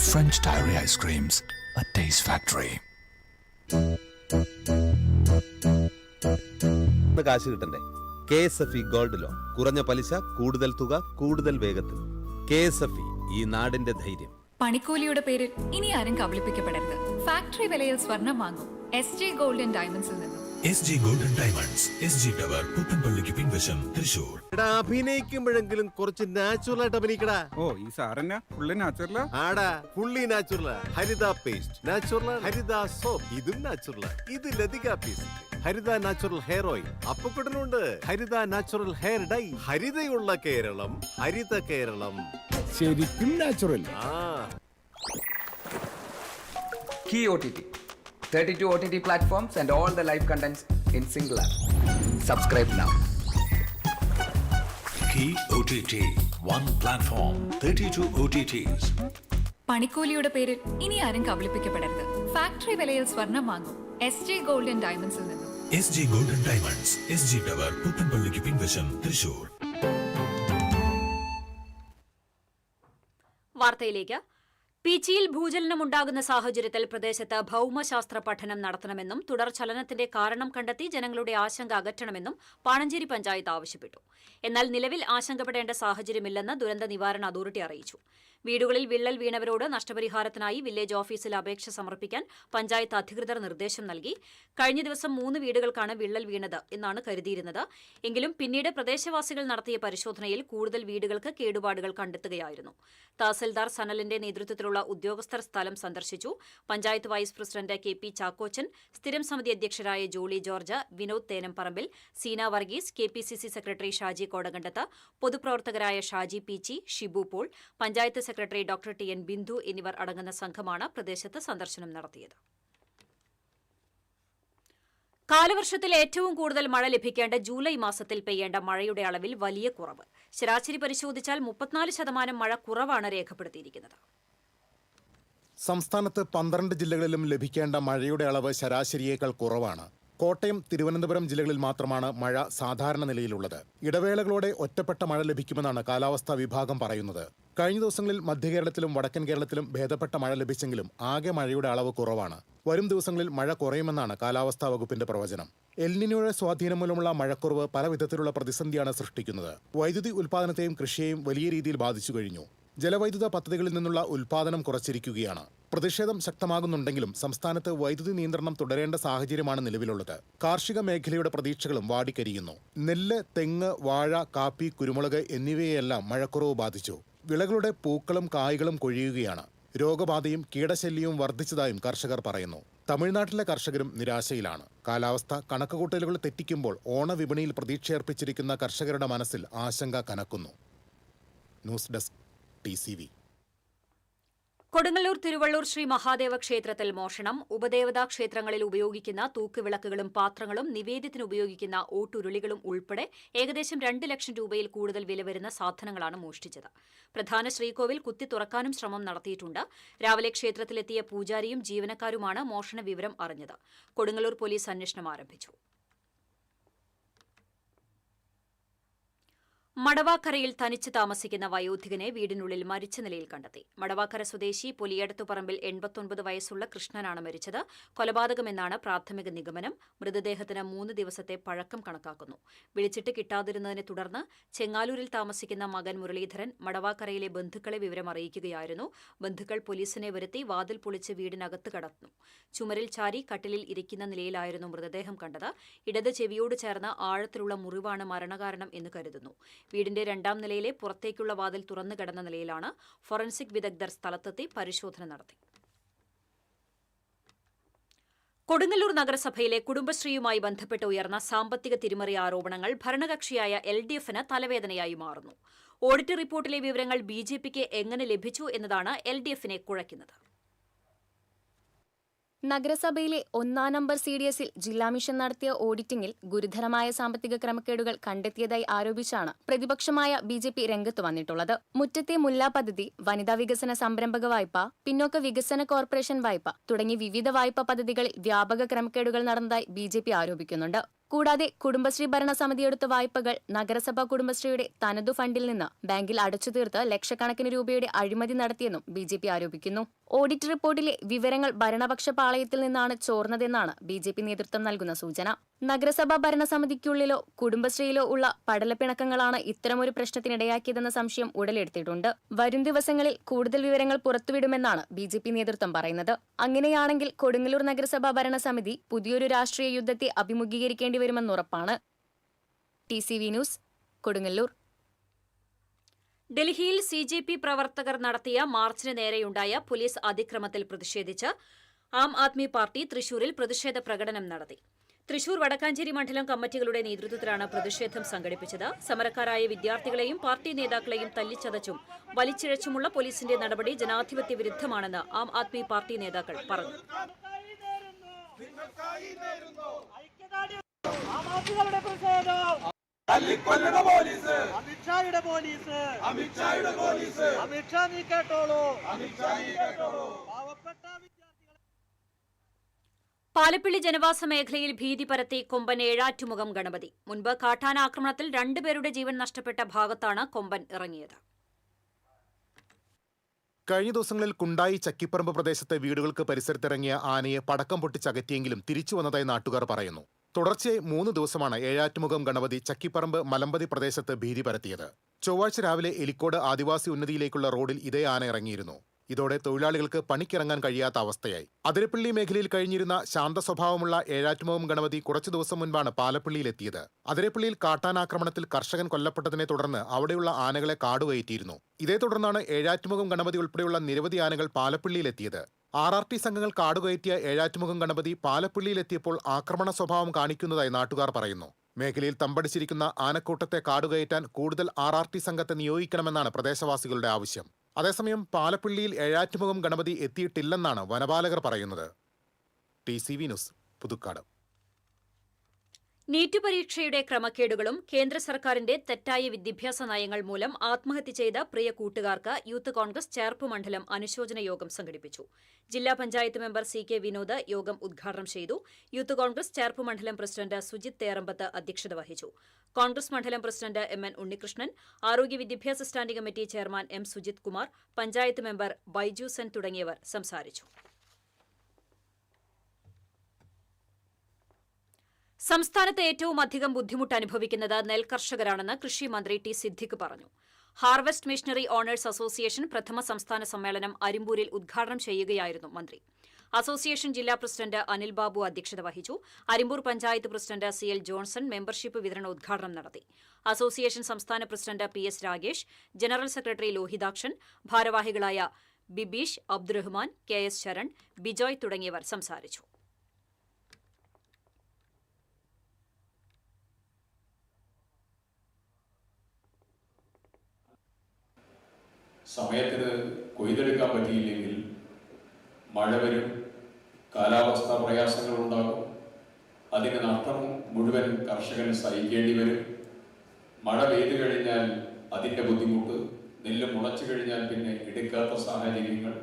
French Diary Ice Creams, a taste factory. കാശ് കിട്ടണ്ടേ? KSFE ഗോൾഡ് ലോൺ, കുറഞ്ഞ പലിശ, കൂടുതൽ തുക, കൂടുതൽ വേഗത്തിൽ. KSFE, ഈ നാടിന്റെ ധൈര്യം. പണിക്കൂലിയുടെ പേരിൽ ഇനി ആരും കബളിപ്പിക്കപ്പെടരുത്. ഫാക്ടറി വിലയിൽ സ്വർണം വാങ്ങും SG ഗോൾഡ് ആൻഡ് ഡയമണ്ട്സിൽ നിന്നും. SG Gold and Diamonds, SG Tower, പുത്തൻപള്ളിക്ക് പിൻവശം, തൃശൂർ. അഭിനയിക്കുമ്പോഴെങ്കിലും കുറച്ച് നാച്ചുറൽ ആയിട്ട് അഭിനയിക്കടാ. ഓ ഈ സാറന്നെ ഫുള്ളി നാച്ചുറലാ? ആടാ, ഫുള്ളി നാച്ചുറലാ. ഹരിത പേസ്റ്റ് നാച്ചുറൽ, ഹരിത സോപ്പ് ഇതും നാച്ചുറൽ, ഇത് ലതിക പേസ്റ്റ്, ഹരിത നാച്ചുറൽ ഹെയർ ഓയിൽ, അപ്പക്കുട്ടനുണ്ട് ഹരിത natural hair dye. ഹരിതയുള്ള Keralam, Haritha Keralam, ശരിക്കും natural. Key OTT, 32 OTT platforms and all the live contents in single app. Subscribe now. Key OTT, one platform, 32 OTTs. പണിക്കൂലിയുടെ പേരിൽ ഇനി ആരും കബളിപ്പിക്കപ്പെടരുത്. Factory വിലയിൽ സ്വർണം വാങ്ങും SG gold and ഡയമണ്ട്സിൽ നിന്നും. SG Gold and Diamonds, SG Tower, പുത്തൻപള്ളിക്ക് പിൻവശം, തൃശൂർ. വാർത്തയിലേക്ക്. പീച്ചിയിൽ ഭൂചലനമുണ്ടാകുന്ന സാഹചര്യത്തിൽ പ്രദേശത്ത് ഭൗമശാസ്ത്ര പഠനം നടത്തണമെന്നും തുടർ ചലനത്തിന്റെ കാരണം കണ്ടെത്തി ജനങ്ങളുടെ ആശങ്ക അകറ്റണമെന്നും പാണഞ്ചേരി പഞ്ചായത്ത് ആവശ്യപ്പെട്ടു. എന്നാൽ നിലവിൽ ആശങ്കപ്പെടേണ്ട സാഹചര്യമില്ലെന്ന് ദുരന്ത നിവാരണ അതോറിറ്റി അറിയിച്ചു. വീടുകളിൽ വിള്ളൽ വീണവരോട് നഷ്ടപരിഹാരത്തിനായി വില്ലേജ് ഓഫീസിൽ അപേക്ഷ സമർപ്പിക്കാൻ പഞ്ചായത്ത് അധികൃതർ നിർദ്ദേശം നൽകി. കഴിഞ്ഞ ദിവസം 3 വീടുകൾക്കാണ് വിള്ളൽ വീണത് എന്നാണ് കരുതിയിരുന്നത്. എങ്കിലും പിന്നീട് പ്രദേശവാസികൾ നടത്തിയ പരിശോധനയിൽ കൂടുതൽ വീടുകൾക്ക് കേടുപാടുകൾ കണ്ടെത്തുകയായിരുന്നു. തഹസിൽദാർ സനലിന്റെ നേതൃത്വത്തിലുള്ള ഉദ്യോഗസ്ഥർ സ്ഥലം സന്ദർശിച്ചു. Panchayat vice president KP Chackochan, സ്ഥിരം സമിതി അധ്യക്ഷരായ ജോളി ജോർജ്, വിനോദ് തേനംപറമ്പിൽ, സീന വർഗീസ്, KPCC സെക്രട്ടറി ഷാജി കോടകണ്ടത്ത്, പൊതുപ്രവർത്തകരായ Shaji Peechi, Shibu Paul, panchayat secretary doctor TN Bindu എന്നിവർ അടങ്ങുന്ന സംഘമാണ് പ്രദേശത്ത് സന്ദർശനം നടത്തിയത്. കാലവർഷത്തിൽ ഏറ്റവും കൂടുതൽ മഴ ലഭിക്കേണ്ട ജൂലൈ മാസത്തിൽ പെയ്യേണ്ട മഴയുടെ അളവിൽ വലിയ കുറവ്. ശരാശരി പരിശോധിച്ചാൽ 34% മഴ കുറവാണ് രേഖപ്പെടുത്തിയിരിക്കുന്നത്. സംസ്ഥാനത്ത് 12 ജില്ലകളിലും ലഭിക്കേണ്ട മഴയുടെ അളവ് ശരാശരിയേക്കാൾ കുറവാണ്. കോട്ടയം, തിരുവനന്തപുരം ജില്ലകളിൽ മാത്രമാണ് മഴ സാധാരണ നിലയിലുള്ളത്. ഇടവേളകളോടെ ഒറ്റപ്പെട്ട മഴ ലഭിക്കുമെന്നാണ് കാലാവസ്ഥാ വിഭാഗം പറയുന്നത്. കഴിഞ്ഞ ദിവസങ്ങളിൽ മധ്യകേരളത്തിലും വടക്കൻ കേരളത്തിലും ഭേദപ്പെട്ട മഴ ലഭിച്ചെങ്കിലും ആകെ മഴയുടെ അളവ് കുറവാണ്. വരും ദിവസങ്ങളിൽ മഴ കുറയുമെന്നാണ് കാലാവസ്ഥാ വകുപ്പിന്റെ പ്രവചനം. എൽനിനോയുടെ സ്വാധീനം മൂലമുള്ള മഴക്കുറവ് പല വിധത്തിലുള്ള പ്രതിസന്ധിയാണ് സൃഷ്ടിക്കുന്നത്. വൈദ്യുതി ഉൽപ്പാദനത്തെയും കൃഷിയെയും വലിയ രീതിയിൽ ബാധിച്ചു കഴിഞ്ഞു. ജലവൈദ്യുത പദ്ധതികളിൽ നിന്നുള്ള ഉൽപ്പാദനം കുറച്ചിരിക്കുകയാണ്. പ്രതിഷേധം ശക്തമാകുന്നുണ്ടെങ്കിലും സംസ്ഥാനത്ത് വൈദ്യുതി നിയന്ത്രണം തുടരേണ്ട സാഹചര്യമാണ് നിലവിലുള്ളത്. കാർഷിക മേഖലയുടെ പ്രതീക്ഷകളും വാടിക്കരിയുന്നു. നെല്ല്, തെങ്ങ്, വാഴ, കാപ്പി, കുരുമുളക് എന്നിവയെല്ലാം മഴക്കുറവ് ബാധിച്ചു. വിളകളുടെ പൂക്കളും കായ്കളും കൊഴിയുകയാണ്. രോഗബാധയും കീടശല്യവും വർദ്ധിച്ചതായും കർഷകർ പറയുന്നു. തമിഴ്നാട്ടിലെ കർഷകരും നിരാശയിലാണ്. കാലാവസ്ഥ കണക്കുകൂട്ടലുകൾ തെറ്റിക്കുമ്പോൾ ഓണവിപണിയിൽ പ്രതീക്ഷയർപ്പിച്ചിരിക്കുന്ന കർഷകരുടെ മനസ്സിൽ ആശങ്ക കനക്കുന്നു. News desk TCV. Kodungallur Thiruvallur Shri Mahadeva ക്ഷേത്രത്തിൽ മോഷണം. ഉപദേവതാ ക്ഷേത്രങ്ങളിൽ ഉപയോഗിക്കുന്ന തൂക്കുവിളക്കുകളും പാത്രങ്ങളും നിവേദ്യത്തിന് ഉപയോഗിക്കുന്ന ഓട്ടുരുളികളും ഉൾപ്പെടെ ഏകദേശം 2 ലക്ഷം രൂപയിൽ കൂടുതൽ വില വരുന്ന സാധനങ്ങളാണ് മോഷ്ടിച്ചത്. പ്രധാന ശ്രീകോവിൽ കുത്തി തുറക്കാനും ശ്രമം നടത്തിയിട്ടുണ്ട്. രാവിലെ ക്ഷേത്രത്തിലെത്തിയ പൂജാരിയും ജീവനക്കാരുമാണ് മോഷണ വിവരം അറിഞ്ഞത്. കൊടുങ്ങല്ലൂർ പോലീസ് അന്വേഷണം ആരംഭിച്ചു. മടവാക്കരയിൽ തനിച്ച് താമസിക്കുന്ന വയോധികനെ വീടിനുള്ളിൽ മരിച്ച നിലയിൽ കണ്ടെത്തി. മടവാക്കര സ്വദേശി പൊലിയടത്തുപറമ്പിൽ 89 വയസ്സുള്ള കൃഷ്ണനാണ് മരിച്ചത്. കൊലപാതകമെന്നാണ് പ്രാഥമിക നിഗമനം. മൃതദേഹത്തിന് 3 ദിവസത്തെ പഴക്കം കണക്കാക്കുന്നു. വിളിച്ചിട്ട് കിട്ടാതിരുന്നതിനെ തുടർന്ന് ചെങ്ങാലൂരിൽ താമസിക്കുന്ന മകൻ മുരളീധരൻ മടവാക്കരയിലെ ബന്ധുക്കളെ വിവരം അറിയിക്കുകയായിരുന്നു. ബന്ധുക്കൾ പോലീസിനെ വരുത്തി വാതിൽ പൊളിച്ച് വീടിനകത്ത് കടന്നു. ചുമരിൽ ചാരി കട്ടിലിൽ ഇരിക്കുന്ന നിലയിലായിരുന്നു മൃതദേഹം കണ്ടത്. ഇടത് ചെവിയോട് ചേർന്ന് ആഴത്തിലുള്ള മുറിവാണ് മരണകാരണം എന്ന് കരുതുന്നു. വീടിന്റെ 2ാം നിലയിലെ പുറത്തേക്കുള്ള വാതിൽ തുറന്നു കിടന്ന നിലയിലാണ്. ഫോറൻസിക് വിദഗ്ധർ സ്ഥലത്തെത്തി പരിശോധന നടത്തി. കൊടുങ്ങല്ലൂർ നഗരസഭയിലെ കുടുംബശ്രീയുമായി ബന്ധപ്പെട്ട് ഉയർന്ന സാമ്പത്തിക തിരിമറി ആരോപണങ്ങൾ ഭരണകക്ഷിയായ LDFന് തലവേദനയായി മാറുന്നു. ഓഡിറ്റ് റിപ്പോർട്ടിലെ വിവരങ്ങൾ BJPക്ക് എങ്ങനെ ലഭിച്ചു എന്നതാണ് LDFനെ കുഴയ്ക്കുന്നത്. നഗരസഭയിലെ 1-ാം നമ്പർ CDSൽ ജില്ലാ മിഷൻ നടത്തിയ ഓഡിറ്റിംഗിൽ ഗുരുതരമായ സാമ്പത്തിക ക്രമക്കേടുകൾ കണ്ടെത്തിയതായി ആരോപിച്ചാണ് പ്രതിപക്ഷമായ BJP രംഗത്ത് വന്നിട്ടുള്ളത്. മുറ്റത്തെ മുല്ല പദ്ധതി, വനിതാ വികസന സംരംഭക വായ്പ, പിന്നോക്ക വികസന കോർപ്പറേഷൻ വായ്പ തുടങ്ങി വിവിധ വായ്പാ പദ്ധതികളിൽ വ്യാപക ക്രമക്കേടുകൾ നടന്നതായി BJP ആരോപിക്കുന്നുണ്ട്. കൂടാതെ കുടുംബശ്രീ ഭരണസമിതി എടുത്ത വായ്പകൾ നഗരസഭാ കുടുംബശ്രീയുടെ തനതു ഫണ്ടിൽ നിന്ന് ബാങ്കിൽ അടച്ചു തീർത്ത് ലക്ഷക്കണക്കിന് രൂപയുടെ അഴിമതി നടത്തിയെന്നും BJP ആരോപിക്കുന്നു. ഓഡിറ്റ് റിപ്പോർട്ടിലെ വിവരങ്ങൾ ഭരണപക്ഷ പാളയത്തിൽ നിന്നാണ് ചോർന്നതെന്നാണ് BJP നേതൃത്വം നൽകുന്ന സൂചന. നഗരസഭാ ഭരണസമിതിക്കുള്ളിലോ കുടുംബശ്രീയിലോ ഉള്ള പടലപ്പിണക്കങ്ങളാണ് ഇത്തരമൊരു പ്രശ്നത്തിനിടയാക്കിയതെന്ന സംശയം ഉടലെടുത്തിട്ടുണ്ട്. വരും ദിവസങ്ങളിൽ കൂടുതൽ വിവരങ്ങൾ പുറത്തുവിടുമെന്നാണ് BJP നേതൃത്വം പറയുന്നത്. അങ്ങനെയാണെങ്കിൽ കൊടുങ്ങല്ലൂർ നഗരസഭാ ഭരണസമിതി പുതിയൊരു രാഷ്ട്രീയ യുദ്ധത്തെ അഭിമുഖീകരിക്കേണ്ടി വരുമെന്നുറപ്പാണ്. TCV news, Kodungallur. ഡൽഹിയിൽ CJP പ്രവർത്തകർ നടത്തിയ മാർച്ചിന് നേരെയുണ്ടായ പോലീസ് അതിക്രമത്തിൽ പ്രതിഷേധിച്ച് ആം ആദ്മി പാർട്ടി തൃശൂരിൽ പ്രതിഷേധ പ്രകടനം നടത്തി. തൃശൂർ വടക്കാഞ്ചേരി മണ്ഡലം കമ്മിറ്റികളുടെ നേതൃത്വത്തിലാണ് പ്രതിഷേധം സംഘടിപ്പിച്ചത്. സമരക്കാരായ വിദ്യാർത്ഥികളെയും പാർട്ടി നേതാക്കളെയും തല്ലിച്ചതച്ചും വലിച്ചിഴച്ചുമുള്ള പോലീസിന്റെ നടപടി ജനാധിപത്യ വിരുദ്ധമാണെന്ന് ആം ആദ്മി പാർട്ടി നേതാക്കൾ പറഞ്ഞു. പാലപ്പിള്ളി ജനവാസ മേഖലയിൽ ഭീതി പരത്തി കൊമ്പൻ ഏഴാറ്റുമുഖം ഗണപതി. മുൻപ് കാട്ടാന ആക്രമണത്തിൽ 2 പേരുടെ ജീവൻ നഷ്ടപ്പെട്ട ഭാഗത്താണ് കൊമ്പൻ ഇറങ്ങിയത്. കഴിഞ്ഞ ദിവസങ്ങളിൽ കുണ്ടായി ചക്കിപ്പറമ്പ് പ്രദേശത്തെ വീടുകൾക്ക് പരിസരത്തിറങ്ങിയ ആനയെ പടക്കം പൊട്ടിച്ചകറ്റിയെങ്കിലും തിരിച്ചു വന്നതായി നാട്ടുകാർ പറയുന്നു. തുടർച്ചയായി 3 ദിവസമാണ് ഏഴാറ്റുമുഖം ഗണപതി ചക്കിപ്പറമ്പ് മലമ്പതി പ്രദേശത്ത് ഭീതി പരത്തിയത്. ചൊവ്വാഴ്ച രാവിലെ എലിക്കോട് ആദിവാസി ഉന്നതിയിലേക്കുള്ള റോഡിൽ ഇതേ ആന ഇറങ്ങിയിരുന്നു. ഇതോടെ തൊഴിലാളികൾക്ക് പണിക്കിറങ്ങാൻ കഴിയാത്ത അവസ്ഥയായി. അതിരപ്പള്ളി മേഖലയിൽ കഴിഞ്ഞിരുന്ന ശാന്ത സ്വഭാവമുള്ള ഏഴാറ്റുമുഖം ഗണപതി കുറച്ചു ദിവസം മുൻപാണ് പാലപ്പള്ളിയിലെത്തിയത്. അതിരപ്പള്ളിയിൽ കാട്ടാനാക്രമണത്തിൽ കർഷകൻ കൊല്ലപ്പെട്ടതിനെ തുടർന്ന് അവിടെയുള്ള ആനകളെ കാടുകയറ്റിയിരുന്നു. ഇതേ തുടർന്നാണ് ഏഴാറ്റുമുഖം ഗണപതി ഉൾപ്പെടെയുള്ള നിരവധി ആനകൾ പാലപ്പള്ളിയിലെത്തിയത്. RRT സംഘങ്ങൾ കാടുകയറ്റിയ ഏഴാറ്റുമുഖം ഗണപതി പാലപ്പള്ളിയിലെത്തിയപ്പോൾ ആക്രമണ സ്വഭാവം കാണിക്കുന്നതായി നാട്ടുകാർ പറയുന്നു. മേഖലയിൽ തമ്പടിച്ചിരിക്കുന്ന ആനക്കൂട്ടത്തെ കാടുകയറ്റാൻ കൂടുതൽ RRT സംഘത്തെ നിയോഗിക്കണമെന്നാണ് പ്രദേശവാസികളുടെ ആവശ്യം. അതേസമയം പാലപ്പള്ളിയിൽ ഏഴാറ്റുമുഖം ഗണപതി എത്തിയിട്ടില്ലെന്നാണ് വനപാലകർ പറയുന്നത്. TCV news, Puthukkad. നീറ്റ് പരീക്ഷയുടെ ക്രമക്കേടുകളും കേന്ദ്ര സർക്കാരിന്റെ തെറ്റായ വിദ്യാഭ്യാസ നയങ്ങൾ മൂലം ആത്മഹത്യ ചെയ്ത പ്രിയ കൂട്ടുകാർക്ക് യൂത്ത് കോൺഗ്രസ് ചേർപ്പ് മണ്ഡലം അനുശോചന യോഗം സംഘടിപ്പിച്ചു. ജില്ലാ പഞ്ചായത്ത് മെമ്പർ CK വിനോദ് യോഗം ഉദ്ഘാടനം ചെയ്തു. യൂത്ത് കോൺഗ്രസ് ചേർപ്പ് മണ്ഡലം പ്രസിഡന്റ് സുജിത് തേറമ്പത്ത് അധ്യക്ഷത വഹിച്ചു. കോൺഗ്രസ് മണ്ഡലം പ്രസിഡന്റ് MN ഉണ്ണികൃഷ്ണൻ, ആരോഗ്യ വിദ്യാഭ്യാസ standing committee chairman M Sujith Kumar, panchayat member Baiju Sen തുടങ്ങിയവർ സംസാരിച്ചു. സംസ്ഥാനത്ത് ഏറ്റവും അധികം ബുദ്ധിമുട്ട് അനുഭവിക്കുന്നത് നെൽകർഷകരാണെന്ന് കൃഷിമന്ത്രി T സിദ്ദിഖ് പറഞ്ഞു. ഹാർവെസ്റ്റ് മിഷണറി ഓണേഴ്സ് അസോസിയേഷൻ പ്രഥമ സംസ്ഥാന സമ്മേളനം അരിമ്പൂരിൽ ഉദ്ഘാടനം ചെയ്യുകയായിരുന്നു മന്ത്രി. അസോസിയേഷൻ ജില്ലാ പ്രസിഡന്റ് അനിൽ ബാബു അധ്യക്ഷത വഹിച്ചു. Arimpur panchayat president CL Johnson membership വിതരണ ഉദ്ഘാടനം നടത്തി. അസോസിയേഷൻ സംസ്ഥാന president PS Ragesh, general secretary Lohithakshan, ഭാരവാഹികളായ ബിബീഷ്, അബ്ദുറഹ്മാൻ, KS ശരൺ, ബിജോയ് തുടങ്ങിയവർ സംസാരിച്ചു. സമയത്തിന് കൊയ്തെടുക്കാൻ പറ്റിയില്ലെങ്കിൽ മഴ വരും, കാലാവസ്ഥാ പ്രയാസങ്ങളുണ്ടാകും. അതിന് നഷ്ടം മുഴുവൻ കർഷകൻ സഹിക്കേണ്ടി വരും. മഴ പെയ്തു കഴിഞ്ഞാൽ അതിൻ്റെ ബുദ്ധിമുട്ട്, നെല്ല് മുളച്ചു കഴിഞ്ഞാൽ പിന്നെ എടുക്കാത്ത സാഹചര്യങ്ങൾ,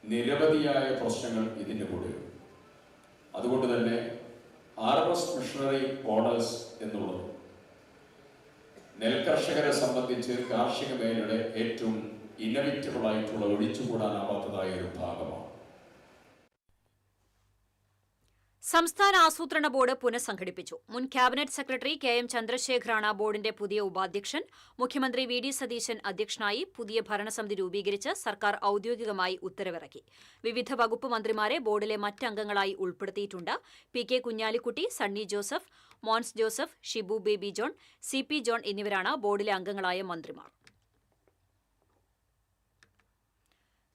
നിരവധിയായ പ്രശ്നങ്ങൾ ഇതിൻ്റെ കൂടെ. അതുകൊണ്ട് തന്നെ ഹാർവെസ്റ്റ് മിഷണറി ഓണേഴ്സ് എന്നുള്ളത് നെൽകർഷകരെ സംബന്ധിച്ച് കാർഷിക മേഖലയുടെ ഏറ്റവും ഇന്നവേറ്റബിൾ ആയിട്ടുള്ള ഒഴിച്ചുകൂടാനാവാത്തതായ ഒരു ഭാഗമാണ്. സംസ്ഥാന ആസൂത്രണ ബോർഡ് പുനഃസംഘടിപ്പിച്ചു. മുൻ ക്യാബിനറ്റ് സെക്രട്ടറി KM ചന്ദ്രശേഖറാണ് ബോർഡിന്റെ പുതിയ ഉപാധ്യക്ഷൻ. മുഖ്യമന്ത്രി VD സതീശൻ അധ്യക്ഷനായി പുതിയ ഭരണസമിതി രൂപീകരിച്ച് സർക്കാർ ഔദ്യോഗികമായി ഉത്തരവിറക്കി. വിവിധ വകുപ്പ് മന്ത്രിമാരെ ബോർഡിലെ മറ്റംഗങ്ങളായി ഉൾപ്പെടുത്തിയിട്ടുണ്ട്. PK Kunhalikutty, Sunny Joseph, Mons Joseph, Shibu baby John, CP John എന്നിവരാണ് ബോർഡിലെ അംഗങ്ങളായ മന്ത്രിമാർ.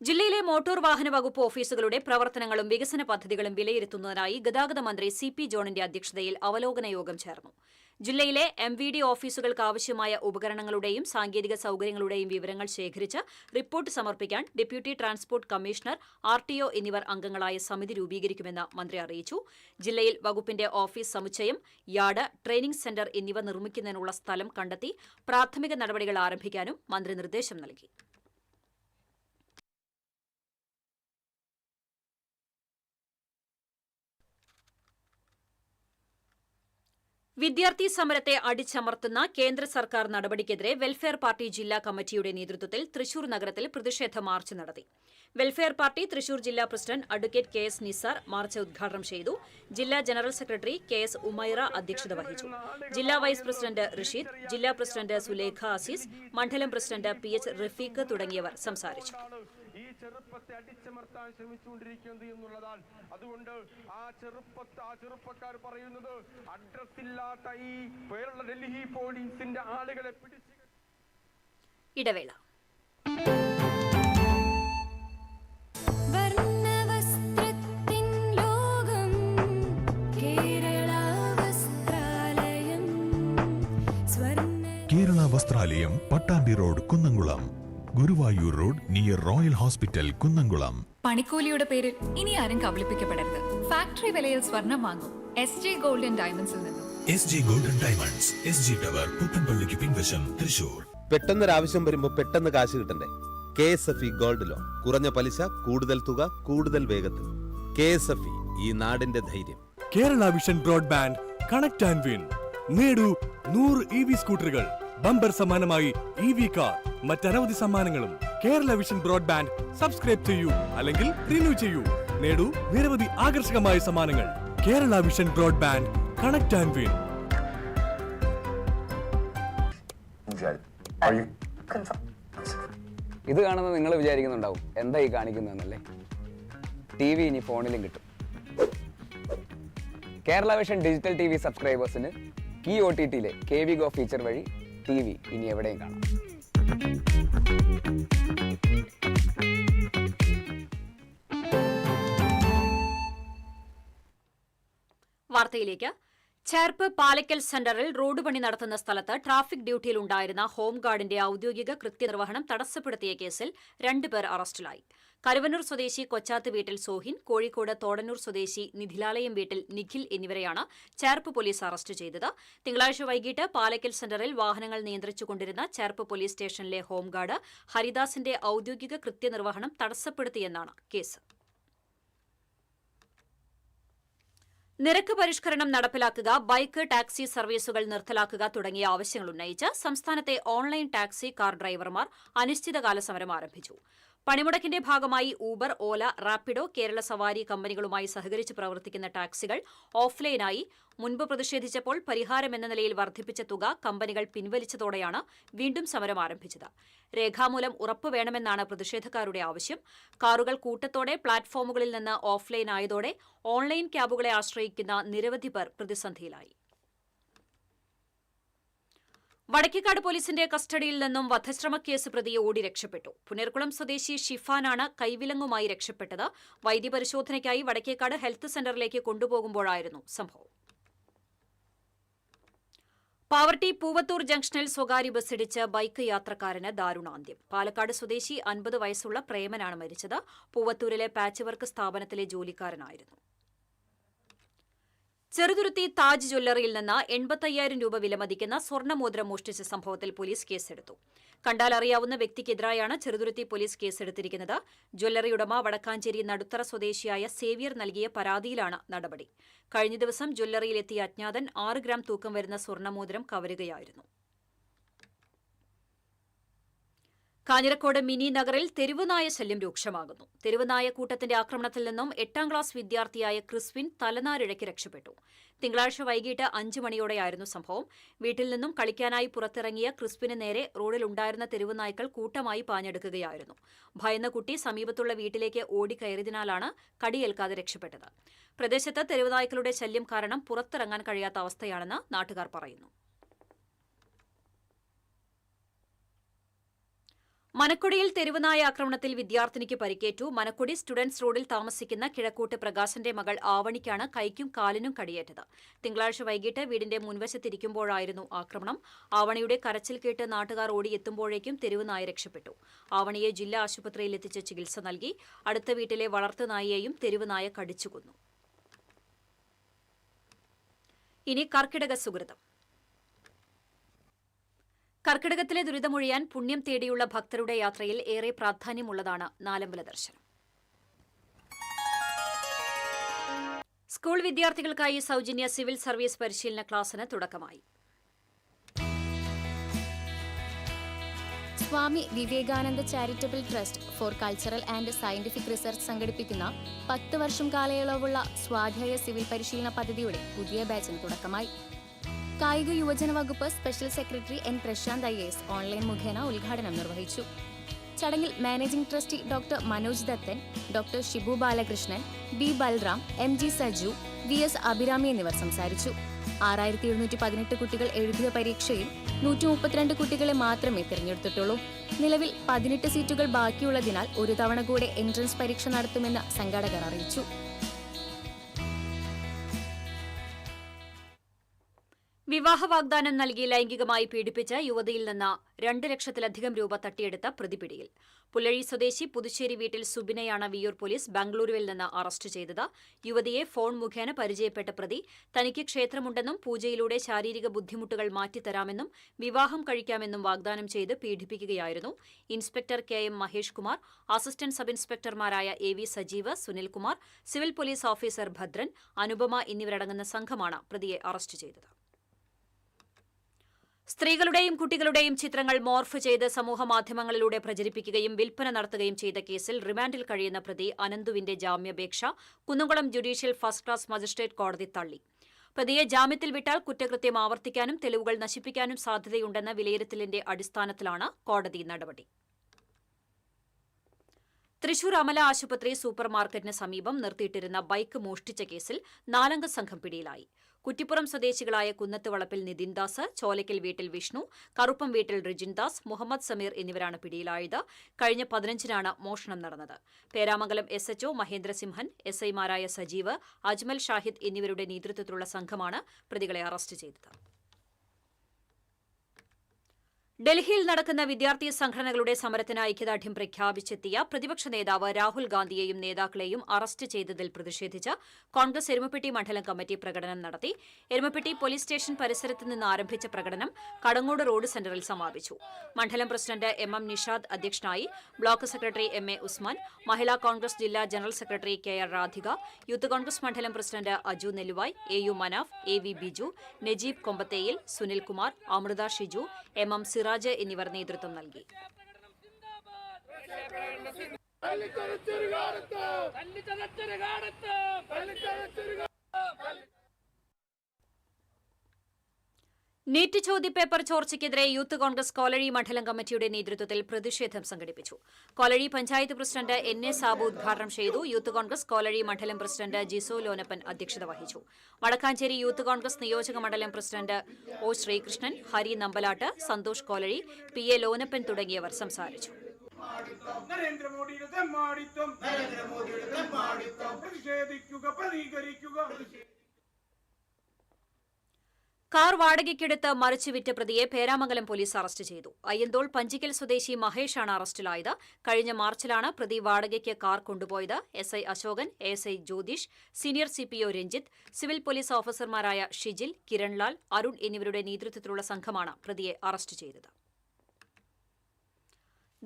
ജില്ലയിലെ മോട്ടോർ വാഹന വകുപ്പ് ഓഫീസുകളുടെ പ്രവർത്തനങ്ങളും വികസന പദ്ധതികളും വിലയിരുത്തുന്നതിനായി ഗതാഗത മന്ത്രി CP ജോണിന്റെ അധ്യക്ഷതയിൽ അവലോകന യോഗം ചേർന്നു. ജില്ലയിലെ MVD ഓഫീസുകൾക്ക് ആവശ്യമായ ഉപകരണങ്ങളുടെയും സാങ്കേതിക സൌകര്യങ്ങളുടെയും വിവരങ്ങൾ ശേഖരിച്ച് റിപ്പോർട്ട് സമർപ്പിക്കാൻ ഡെപ്യൂട്ടി ട്രാൻസ്പോർട്ട് കമ്മീഷണർ, RTO എന്നിവർ അംഗങ്ങളായ സമിതി രൂപീകരിക്കുമെന്ന് മന്ത്രി അറിയിച്ചു. ജില്ലയിൽ വകുപ്പിന്റെ ഓഫീസ് സമുച്ചയം, യാർഡ്, ട്രെയിനിംഗ് സെന്റർ എന്നിവ നിർമ്മിക്കുന്നതിനുള്ള സ്ഥലം കണ്ടെത്തി പ്രാഥമിക നടപടികൾ ആരംഭിക്കാനും മന്ത്രി നിർദ്ദേശം നൽകി. വിദ്യാർത്ഥി സമരത്തെ അടിച്ചമർത്തുന്ന കേന്ദ്ര സർക്കാർ നടപടിക്കെതിരെ വെൽഫെയർ പാർട്ടി ജില്ലാ കമ്മിറ്റിയുടെ നേതൃത്വത്തിൽ തൃശൂർ നഗരത്തിൽ പ്രതിഷേധ മാർച്ച് നടത്തി. വെൽഫെയർ പാർട്ടി തൃശൂർ ജില്ലാ president advocate KS Nisar March ഉദ്ഘാടനം ചെയ്തു. ജില്ലാ ജനറൽ സെക്രട്ടറി KS ഉമൈറ അധ്യക്ഷത വഹിച്ചു. ജില്ലാ വൈസ് പ്രസിഡന്റ് റഷീദ്, ജില്ലാ പ്രസിഡന്റ് സുലേഖ അസീസ്, മണ്ഡലം പ്രസിഡന്റ് PH റഫീഖ് തുടങ്ങിയവർ സംസാരിച്ചു. ഈ ചെറുപ്പത്തെ അടിച്ചമർത്താൻ ശ്രമിച്ചുകൊണ്ടിരിക്കുന്നത് എന്നുള്ളതാണ്. അതുകൊണ്ട് ആ ചെറുപ്പക്കാർ പറയുന്നത് അഡ്രസ്സില്ലാത്ത ഈ പേരുള്ള ഡൽഹി പോലീസിന്റെ ആളുകളെ പിടിച്ച് ഇടവേള. Kerala Vasthralayam, Pattambi road, Kunnamkulam. Guruvayur road near royal hospital, Kunnamkulam. പണിക്കൂലിയുടെ പേരിൽ ഇനി ആരും കബളിപ്പിക്കപ്പെടരുത്. ഫാക്ടറി വിലയിൽ സ്വർണം വാങ്ങും SJ ഗോൾഡൻ ഡയമണ്ട്സിൽ നിന്നും. SJ golden diamonds, SG tower, പുത്തൻപള്ളിക്ക് പിൻവശം, തൃശൂർ. പെട്ടെന്നൊരാവശ്യം വരുമ്പോൾ പെട്ടെന്ന് കാശ് കിട്ടണ്ടേ? KSFE gold loan. കുറഞ്ഞ പലിശ, കൂടുതൽ തുക, കൂടുതൽ വേഗത്തിൽ. KSFE, ഈ നാടിന്റെ ധൈര്യം. Kerala vision broadband connect and win. നേടൂ 100 EV സ്കൂട്ടറുകൾ, ബമ്പർ സമ്മാനമായി EV കാർ, മറ്റനവധി സമ്മാനങ്ങളും. കേരള വിഷൻ ബ്രോഡ്ബാൻഡ് സബ്സ്ക്രൈബ് ചെയ്യൂ, അല്ലെങ്കിൽ റിന്യൂ ചെയ്യൂ. നേടൂ നിരവധി ആകർഷകമായ സമ്മാനങ്ങൾ. Kerala vision broadband connect and win. ഇത് കാണുന്നത് നിങ്ങൾ വിചാരിക്കുന്നുണ്ടാവും എന്താ ഈ കാണിക്കുന്നതെന്നല്ലേ. TV ഇനി ഫോണിലും കിട്ടും. കേരള വിഷൻ ഡിജിറ്റൽ TV സബ്സ്ക്രൈബേഴ്സിന് കീ OTTയിലെ KV Go ഫീച്ചർ വഴി TV ഇനി എവിടെയും കാണാം. വാർത്തയിലേക്ക്. ചേർപ്പ് പാലക്കൽ സെന്ററിൽ റോഡ് പണി നടത്തുന്ന സ്ഥലത്ത് ട്രാഫിക് ഡ്യൂട്ടിയിലുണ്ടായിരുന്ന ഹോംഗാർഡിന്റെ ഔദ്യോഗിക കൃത്യനിർവഹണം തടസ്സപ്പെടുത്തിയ കേസിൽ 2 പേർ അറസ്റ്റിലായി. കരുവന്നൂർ സ്വദേശി കൊച്ചാത്ത് വീട്ടിൽ സോഹിൻ, കോഴിക്കോട് തോടന്നൂർ സ്വദേശി നിധിലാലയം വീട്ടിൽ നിഖിൽ എന്നിവരെയാണ് ചേർപ്പ് പോലീസ് അറസ്റ്റ് ചെയ്തത്. തിങ്കളാഴ്ച വൈകിട്ട് പാലക്കൽ സെന്ററിൽ വാഹനങ്ങൾ നിയന്ത്രിച്ചുകൊണ്ടിരുന്ന ചേർപ്പ് പോലീസ് സ്റ്റേഷനിലെ ഹോംഗാർഡ് ഹരിദാസിന്റെ ഔദ്യോഗിക കൃത്യനിർവഹണം തടസ്സപ്പെടുത്തിയെന്നാണ് കേസ്. നിരക്ക് പരിഷ്കരണം നടപ്പിലാക്കുക, ബൈക്ക്, ടാക്സി സർവീസുകൾ നിർത്തലാക്കുക തുടങ്ങിയ ആവശ്യങ്ങൾ ഉന്നയിച്ച് സംസ്ഥാനത്തെ ഓൺലൈൻ ടാക്സി, കാർ ഡ്രൈവർമാർ അനിശ്ചിതകാല സമരം ആരംഭിച്ചു. പണിമുടക്കിന്റെ ഭാഗമായി ഊബർ, ഓല, റാപ്പിഡോ, കേരള സവാരി കമ്പനികളുമായി സഹകരിച്ച് പ്രവർത്തിക്കുന്ന ടാക്സികൾ ഓഫ്ലൈനായി മുൻപ് പ്രതിഷേധിച്ചപ്പോൾ പരിഹാരമെന്ന നിലയിൽ വർദ്ധിപ്പിച്ച തുക കമ്പനികൾ പിൻവലിച്ചതോടെയാണ് വീണ്ടും സമരം ആരംഭിച്ചത്. രേഖാമൂലം ഉറപ്പ് വേണമെന്നാണ് പ്രതിഷേധക്കാരുടെ ആവശ്യം. കാറുകൾ കൂട്ടത്തോടെ പ്ലാറ്റ്ഫോമുകളിൽ നിന്ന് ഓഫ്ലൈൻ ആയതോടെ ഓൺലൈൻ ക്യാബുകളെ ആശ്രയിക്കുന്ന നിരവധി പേർ പ്രതിസന്ധിയിലായി. വടക്കേക്കാട് പോലീസിന്റെ കസ്റ്റഡിയിൽ നിന്നും വധശ്രമ കേസ് പ്രതി ഓടി രക്ഷപ്പെട്ടു. പുനർകുളം സ്വദേശി ഷിഫാനാണ് കൈവിലങ്ങുമായി രക്ഷപ്പെട്ടത്. വൈദ്യപരിശോധനയ്ക്കായി വടക്കേക്കാട് ഹെൽത്ത് സെന്ററിലേക്ക് കൊണ്ടുപോകുമ്പോഴായിരുന്നു സംഭവം. പാവർട്ടി പൂവത്തൂർ ജംഗ്ഷനിൽ സ്വകാര്യ ബസ്സിടിച്ച് ബൈക്ക് യാത്രക്കാരന് ദാരുണാന്ത്യം. പാലക്കാട് സ്വദേശി 50 വയസ്സുള്ള പ്രേമനാണ് മരിച്ചത്. പൂവത്തൂരിലെ പാച്ച് വർക്ക് സ്ഥാപനത്തിലെ ജോലിക്കാരനായിരുന്നു. ചെറുതുരുത്തി താജ് ജ്വല്ലറിയിൽ നിന്ന് 85,000 രൂപ വിലമതിക്കുന്ന സ്വർണ്ണമോതിരം മോഷ്ടിച്ച സംഭവത്തിൽ പോലീസ് കേസെടുത്തു. കണ്ടാലറിയാവുന്ന വ്യക്തിക്കെതിരായാണ് ചെറുതുരുത്തി പോലീസ് കേസെടുത്തിരിക്കുന്നത്. ജ്വല്ലറി ഉടമ വടക്കാഞ്ചേരി നടുത്തറ സ്വദേശിയായ സേവ്യർ നൽകിയ പരാതിയിലാണ് നടപടി. കഴിഞ്ഞ ദിവസം ജ്വല്ലറിയിലെത്തിയ അജ്ഞാതൻ 6 ഗ്രാം തൂക്കം വരുന്ന സ്വർണ്ണമോതിരം കവരുകയായിരുന്നു. കാഞ്ഞിരക്കോട് മിനി നഗറിൽ തെരുവുനായ ശല്യം രൂക്ഷമാകുന്നു. തെരുവുനായ കൂട്ടത്തിന്റെ ആക്രമണത്തിൽ നിന്നും 8ാം ക്ലാസ് വിദ്യാർത്ഥിയായ ക്രിസ്വിൻ തലനാരിഴയ്ക്ക് രക്ഷപ്പെട്ടു. തിങ്കളാഴ്ച വൈകിട്ട് 5 മണിയോടെയായിരുന്നു സംഭവം. വീട്ടിൽ നിന്നും കളിക്കാനായി പുറത്തിറങ്ങിയ ക്രിസ്വിന് നേരെ റോഡിലുണ്ടായിരുന്ന തെരുവുനായ്ക്കൾ കൂട്ടമായി പാഞ്ഞെടുക്കുകയായിരുന്നു. ഭയന്ന കുട്ടി സമീപത്തുള്ള വീട്ടിലേക്ക് ഓടിക്കയറിയതിനാലാണ് കടിയേൽക്കാതെ രക്ഷപ്പെട്ടത്. പ്രദേശത്ത് തെരുവുനായ്ക്കളുടെ ശല്യം കാരണം പുറത്തിറങ്ങാൻ കഴിയാത്ത അവസ്ഥയാണെന്ന് നാട്ടുകാർ പറയുന്നു. മനക്കൊടിയിൽ തെരുവുനായ ആക്രമണത്തിൽ വിദ്യാർത്ഥിനിക്ക് പരിക്കേറ്റു. മനക്കൊടി സ്റ്റുഡൻസ് റോഡിൽ താമസിക്കുന്ന കിഴക്കൂട്ട് പ്രകാശന്റെ മകൾ ആവണിക്കാണ് കൈക്കും കാലിനും കടിയേറ്റത്. തിങ്കളാഴ്ച വൈകിട്ട് വീടിന്റെ മുൻവശത്തിരിക്കുമ്പോഴായിരുന്നു ആക്രമണം. ആവണിയുടെ കരച്ചിൽ കേട്ട് നാട്ടുകാർ ഓടിയെത്തുമ്പോഴേക്കും തെരുവുനായ രക്ഷപ്പെട്ടു. ആവണിയെ ജില്ലാ ആശുപത്രിയിൽ എത്തിച്ച് ചികിത്സ നൽകി. അടുത്ത വീട്ടിലെ വളർത്തുനായയെയും തെരുവുനായ കടിച്ചുകൊന്നു. ഇനി കർക്കിടക സുകൃതം. കർക്കിടകത്തിലെ ദുരിതമൊഴിയാൻ പുണ്യം തേടിയുള്ള ഭക്തരുടെ യാത്രയിൽ ഏറെ പ്രാധാന്യമുള്ളതാണ് നാലമ്പല ദർശനം. സ്കൂൾ വിദ്യാർത്ഥികൾക്കായി സൗജന്യ സിവിൽ സർവീസ് പരിശീലന ക്ലാസിന് തുടക്കമായി. Swami Vivekananda charitable trust for cultural and scientific research സംഘടിപ്പിക്കുന്ന 10 വർഷം കാലയളവുള്ള സ്വാധ്യായ സിവിൽ പരിശീലന പദ്ധതിയുടെ പുതിയ ബാച്ചിന് തുടക്കമായി. കായിക യുവജന വകുപ്പ് special secretary N Prashanth IAS online മുഖേന ഉദ്ഘാടനം നിർവഹിച്ചു. ചടങ്ങിൽ managing trustee doctor Manoj Dathan, doctor Shibu Balakrishnan, B Balram, MG Saju, VS Abhirami എന്നിവർ സംസാരിച്ചു. 6718 കുട്ടികൾ എഴുതിയ പരീക്ഷയിൽ 132 കുട്ടികളെ മാത്രമേ തിരഞ്ഞെടുത്തിട്ടുള്ളൂ. നിലവിൽ 18 സീറ്റുകൾ ബാക്കിയുള്ളതിനാൽ ഒരു തവണ കൂടെ എൻട്രൻസ് പരീക്ഷ നടത്തുമെന്ന് സംഘാടകർ അറിയിച്ചു. വിവാഹ വാഗ്ദാനം നൽകി ലൈംഗികമായി പീഡിപ്പിച്ച യുവതിയിൽ നിന്ന് 2 ലക്ഷത്തിലധികം രൂപ തട്ടിയെടുത്ത പ്രതി പിടിയിൽ. പുല്ലഴി സ്വദേശി പുതുശ്ശേരി വീട്ടിൽ സുബിനയാണ് വിയ്യൂർ പോലീസ് ബംഗളൂരുവിൽ നിന്ന് അറസ്റ്റ് ചെയ്തത്. യുവതിയെ ഫോൺ മുഖേന പരിചയപ്പെട്ട പ്രതി തനിക്ക് ക്ഷേത്രമുണ്ടെന്നും പൂജയിലൂടെ ശാരീരിക ബുദ്ധിമുട്ടുകൾ മാറ്റിത്തരാമെന്നും വിവാഹം കഴിക്കാമെന്നും വാഗ്ദാനം ചെയ്ത് പീഡിപ്പിക്കുകയായിരുന്നു. Inspector KM Mahesh Kumar, assistant sub ഇൻസ്പെക്ടർമാരായ AV Sajeev, Sunilkumar, civil police officer Bhadran, Anupama എന്നിവരടങ്ങുന്ന സംഘമാണ് പ്രതിയെ അറസ്റ്റ് ചെയ്തത്. സ്ത്രീകളുടെയും കുട്ടികളുടെയും ചിത്രങ്ങൾ മോർഫ് ചെയ്ത് സമൂഹമാധ്യമങ്ങളിലൂടെ പ്രചരിപ്പിക്കുകയും വിൽപ്പന നടത്തുകയും ചെയ്ത കേസിൽ റിമാൻഡിൽ കഴിയുന്ന പ്രതി അനന്തുവിന്റെ ജാമ്യാപേക്ഷ Kunnamkulam judicial first class magistrate കോടതി തള്ളി. പ്രതിയെ ജാമ്യത്തിൽ വിട്ടാൽ കുറ്റകൃത്യം ആവർത്തിക്കാനും തെളിവുകൾ നശിപ്പിക്കാനും സാധ്യതയുണ്ടെന്ന വിലയിരുത്തലിന്റെ അടിസ്ഥാനത്തിലാണ് കോടതി നടപടി. തൃശൂർ അമല ആശുപത്രി സൂപ്പർ മാർക്കറ്റിന് സമീപം നിർത്തിയിട്ടിരുന്ന ബൈക്ക് മോഷ്ടിച്ച കേസിൽ 4-അംഗ സംഘം പിടിയിലായി. കുറ്റിപ്പുറം സ്വദേശികളായ കുന്നത്ത് വളപ്പിൽ നിതിൻ ദാസ്, ചോലയ്ക്കൽ വീട്ടിൽ വിഷ്ണു, കറുപ്പം വീട്ടിൽ റിജിൻ ദാസ്, മുഹമ്മദ് സമീർ എന്നിവരാണ് പിടിയിലായത്. കഴിഞ്ഞ 15-നാണ് മോഷണം നടന്നത്. പേരാമംഗലം SHO മഹേന്ദ്രസിംഹൻ, SI-മാരായ സജീവ്, അജ്മൽ ഷാഹിദ് എന്നിവരുടെ നേതൃത്വത്തിലുള്ള സംഘമാണ് പ്രതികളെ അറസ്റ്റ് ചെയ്തത്. ഡൽഹിയിൽ നടക്കുന്ന വിദ്യാർത്ഥി സംഘടനകളുടെ സമരത്തിന് ഐക്യദാർഢ്യം പ്രഖ്യാപിച്ചെത്തിയ പ്രതിപക്ഷ നേതാവ് രാഹുൽ ഗാന്ധിയെയും നേതാക്കളെയും അറസ്റ്റ് ചെയ്തതിൽ പ്രതിഷേധിച്ച് കോൺഗ്രസ് എരുമപ്പെട്ടി മണ്ഡലം കമ്മിറ്റി പ്രകടനം നടത്തി. എരുമപ്പെട്ടി പോലീസ് സ്റ്റേഷൻ പരിസരത്ത് നിന്ന് ആരംഭിച്ച പ്രകടനം കടങ്ങോട് റോഡ് സെന്ററിൽ സമാപിച്ചു. മണ്ഡലം പ്രസിഡന്റ് MM നിഷാദ് അധ്യക്ഷനായി. Block secretary MA Usman, Mahila Congress ജില്ലാ general secretary KR Radhika, youth Congress മണ്ഡലം president Aju Nelluvai, AU Manaf, AV Biju, Najeeb Kombathayil, Sunilkumar, Amritha Shiju, MM Siraj എന്നിവർ നേതൃത്വം നൽകി. നീറ്റ് ചോദ്യപേപ്പർ ചോർച്ചയ്ക്കെതിരെ യൂത്ത് കോൺഗ്രസ് കോലഴി മണ്ഡലം കമ്മിറ്റിയുടെ നേതൃത്വത്തിൽ പ്രതിഷേധം സംഘടിപ്പിച്ചു. കോലഴി പഞ്ചായത്ത് പ്രസിഡന്റ് NA സാബു ഉദ്ഘാടനം ചെയ്തു. യൂത്ത് കോൺഗ്രസ് കോലഴി മണ്ഡലം പ്രസിഡന്റ് ജിസോ ലോനപ്പൻ അധ്യക്ഷത വഹിച്ചു. വടക്കാഞ്ചേരി യൂത്ത് കോൺഗ്രസ് നിയോജക മണ്ഡലം president O Sreekrishnan, Hari Nambalat, Santhosh Kolazhi, PA Lonappan തുടങ്ങിയവർ സംസാരിച്ചു. കാർ വാടകയ്ക്കെടുത്ത് മറിച്ചുവിറ്റ പ്രതിയെ പേരാമംഗലം പോലീസ് അറസ്റ്റ് ചെയ്തു. അയ്യന്തോൾ പഞ്ചിക്കൽ സ്വദേശി മഹേഷാണ് അറസ്റ്റിലായത്. കഴിഞ്ഞ മാർച്ചിലാണ് പ്രതി വാടകയ്ക്ക് കാർ കൊണ്ടുപോയത്. SI Ashokan, ASI Jyothish, senior CPO Ranjith, civil police ഓഫീസർമാരായ ഷിജിൽ, കിരൺലാൽ, അരുൺ എന്നിവരുടെ നേതൃത്വത്തിലുള്ള സംഘമാണ് പ്രതിയെ അറസ്റ്റ് ചെയ്തത്.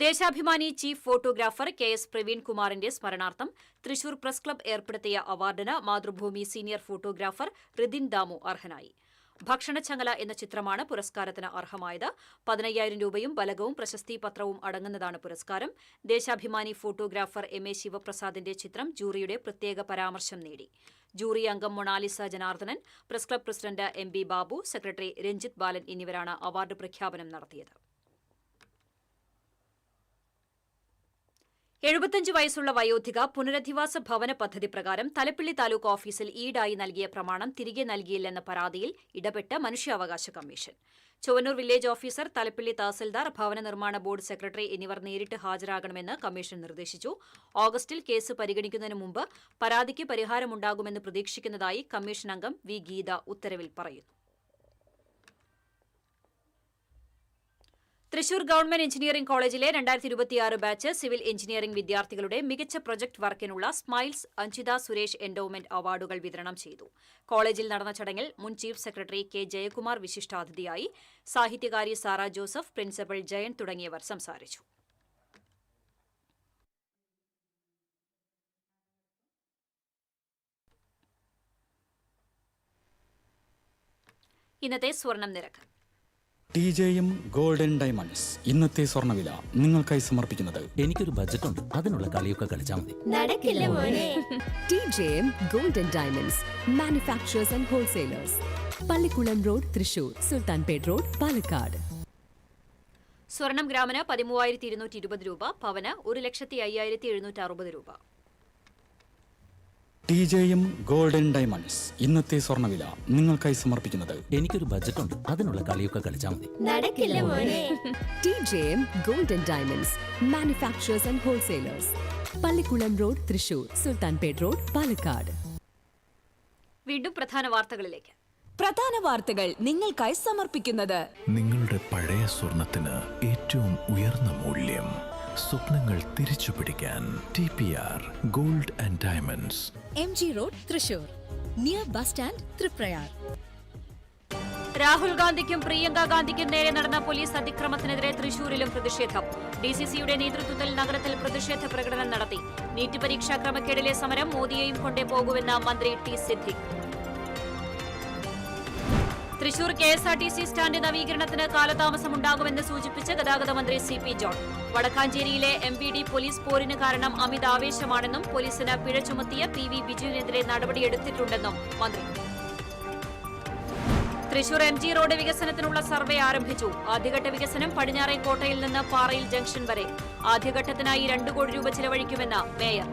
Deshabhimani chief photographer KS Praveen കുമാറിന്റെ സ്മരണാർത്ഥം തൃശൂർ പ്രസ് ക്ലബ് ഏർപ്പെടുത്തിയ അവാർഡിന് മാതൃഭൂമി സീനിയർ ഫോട്ടോഗ്രാഫർ റിദിൻ ദാമു അർഹനായി. ഭക്ഷണച്ചങ്ങല എന്ന ചിത്രമാണ് പുരസ്കാരത്തിന് അർഹമായത്. 15,000 രൂപയും ബലകവും പ്രശസ്തി പത്രവും അടങ്ങുന്നതാണ് പുരസ്കാരം. ദേശാഭിമാനി ഫോട്ടോഗ്രാഫർ MA ശിവപ്രസാദിന്റെ ചിത്രം ജൂറിയുടെ പ്രത്യേക പരാമർശം നേടി. ജൂറി അംഗം Monalisa Janardhanan, press club president MB Babu, secretary Ranjith Balan എന്നിവരാണ് അവാർഡ് പ്രഖ്യാപനം നടത്തിയത്. 75 വയസ്സുള്ള വയോധിക പുനരധിവാസ ഭവന പദ്ധതി പ്രകാരം തലപ്പിള്ളി താലൂക്ക് ഓഫീസിൽ ഈടായി നൽകിയ പ്രമാണം തിരികെ നൽകിയില്ലെന്ന പരാതിയിൽ ഇടപെട്ട് മനുഷ്യാവകാശ commission. Chowwannur village officer, Thalappilly tahsildar, ഭവന നിർമ്മാണ ബോർഡ് സെക്രട്ടറി എന്നിവർ നേരിട്ട് ഹാജരാകണമെന്ന് കമ്മീഷൻ നിർദ്ദേശിച്ചു. ഓഗസ്റ്റിൽ കേസ് പരിഗണിക്കുന്നതിന് മുമ്പ് പരാതിക്ക് പരിഹാരമുണ്ടാകുമെന്ന് പ്രതീക്ഷിക്കുന്നതായി കമ്മീഷൻ അംഗം വി ഗീത ഉത്തരവിൽ പറയുന്നു. തൃശൂർ ഗവൺമെന്റ് എഞ്ചിനീയറിംഗ് കോളേജിലെ 2026 ബാച്ച് സിവിൽ എഞ്ചിനീയറിംഗ് വിദ്യാർത്ഥികളുടെ മികച്ച പ്രൊജക്ട് വർക്കിനുള്ള സ്മൈൽസ് അഞ്ജിത സുരേഷ് എൻഡോവ്മെന്റ് അവാർഡുകൾ വിതരണം ചെയ്തു. കോളേജിൽ നടന്ന ചടങ്ങിൽ മുൻ ചീഫ് സെക്രട്ടറി കെ ജയകുമാർ വിശിഷ്ടാതിഥിയായി, സാഹിത്യകാരി സാറ ജോസഫ്, പ്രിൻസിപ്പൽ ജയൻ തുടങ്ങിയവർ സംസാരിച്ചു. ഇന്നത്തെ സ്വർണം നിരക്ക്. TJM ഗോൾഡൻ ഡയമണ്ട്സ് ഇന്നത്തെ സ്വർണ്ണവില നിങ്ങൾക്കായി സമർപ്പിക്കുന്നത് എനിക്കൊരു ബജറ്റ് ഉണ്ട്, അതിനുള്ള കളിയൊക്കെ കളിച്ചാൽ മതി. നടക്കില്ല മോനെ. TJM golden diamonds manufacturers and wholesalers, Pallikulam road, Thrissur, Sultanpet road, Palakkad. സ്വർണം ഗ്രാമിന് 13,220 രൂപ, പവന് 1,05,760 രൂപ. TJM ഗോൾഡൻ ഡയമണ്ട്സ് ഇന്നത്തെ സ്വർണ്ണവില നിങ്ങൾക്കായി സമർപ്പിക്കുന്നത് എനിക്കൊരു ബജറ്റ് ഉണ്ട്, അതിനുള്ള കളിയൊക്കെ കളിച്ചാൽ മതി. നടക്കില്ല മോനെ. TJM golden diamonds manufacturers and wholesalers, Pallikulam road, Thrissur, Sultanpet road, Palakkad. വീണ്ടും പ്രധാന വാർത്തകളിലേക്ക്. പ്രധാന വാർത്തകൾ നിങ്ങൾക്കായി സമർപ്പിക്കുന്നത് നിങ്ങളുടെ പഴയ സ്വർണത്തിന് ഏറ്റവും ഉയർന്ന മൂല്യം. സ്വപ്നങ്ങൾ തിരിച്ചു പിടിക്കാൻ TPR gold and diamonds, MG road, Thrissur, near bus stand, Triprayar. Rahul ഗാന്ധിക്കും പ്രിയങ്ക ഗാന്ധിക്കും നേരെ നടന്ന പോലീസ് അതിക്രമത്തിനെതിരെ തൃശൂരിലും പ്രതിഷേധം. DCCയുടെ നേതൃത്വത്തിൽ നഗരത്തിൽ പ്രതിഷേധ പ്രകടനം നടത്തി. നീറ്റ് പരീക്ഷാ ക്രമക്കേടിലെ സമരം മോദിയെയും കൊണ്ടേ പോകുമെന്ന് മന്ത്രി T Siddique. Thrissur KSRTC stand നവീകരണത്തിന് കാലതാമസമുണ്ടാകുമെന്ന് സൂചിപ്പിച്ച് ഗതാഗത മന്ത്രി CP ജോൺ. വടക്കാഞ്ചേരിയിലെ MVD പോലീസ് പോരിന് കാരണം അമിത ആവേശമാണെന്നും പോലീസിന് പിഴ ചുമത്തിയ PV ബിജുവിനെതിരെ നടപടിയെടുത്തിട്ടുണ്ടെന്നും മന്ത്രി. തൃശൂർ MG റോഡ് വികസനത്തിനുള്ള സർവേ ആരംഭിച്ചു. ആദ്യഘട്ട വികസനം പടിഞ്ഞാറേക്കോട്ടയിൽ നിന്ന് പാറയിൽ ജംഗ്ഷൻ വരെ. ആദ്യഘട്ടത്തിനായി 2 കോടി രൂപ ചിലവഴിക്കുമെന്ന് മേയർ.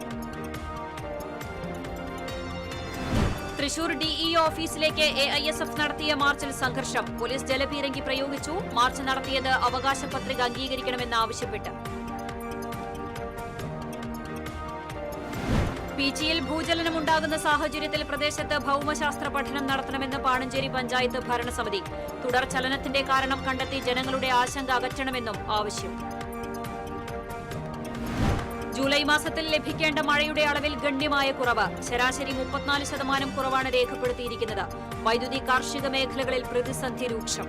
തൃശൂർ DEO ഓഫീസിലേക്ക് AISF നടത്തിയ മാർച്ചിൽ സംഘർഷം. പോലീസ് ജലപീരങ്കി പ്രയോഗിച്ചു. മാർച്ച് നടത്തിയത് അവകാശ പത്രിക അംഗീകരിക്കണമെന്നാവശ്യപ്പെട്ട്. പീച്ചിയിൽ ഭൂചലനമുണ്ടാകുന്ന സാഹചര്യത്തിൽ പ്രദേശത്ത് ഭൌമശാസ്ത്ര പഠനം നടത്തണമെന്ന് പാണഞ്ചേരി പഞ്ചായത്ത് ഭരണസമിതി. തുടർ ചലനത്തിന്റെ കാരണം കണ്ടെത്തി ജനങ്ങളുടെ ആശങ്ക അകറ്റണമെന്നും ആവശ്യം. ജൂലൈ മാസത്തിൽ ലഭിക്കേണ്ട മഴയുടെ അളവിൽ ഗണ്യമായ കുറവ്. ശരാശരി 34% കുറവാണ് രേഖപ്പെടുത്തിയിരിക്കുന്നത്. വൈദ്യുതി, കാർഷിക മേഖലകളിൽ പ്രതിസന്ധി രൂക്ഷം.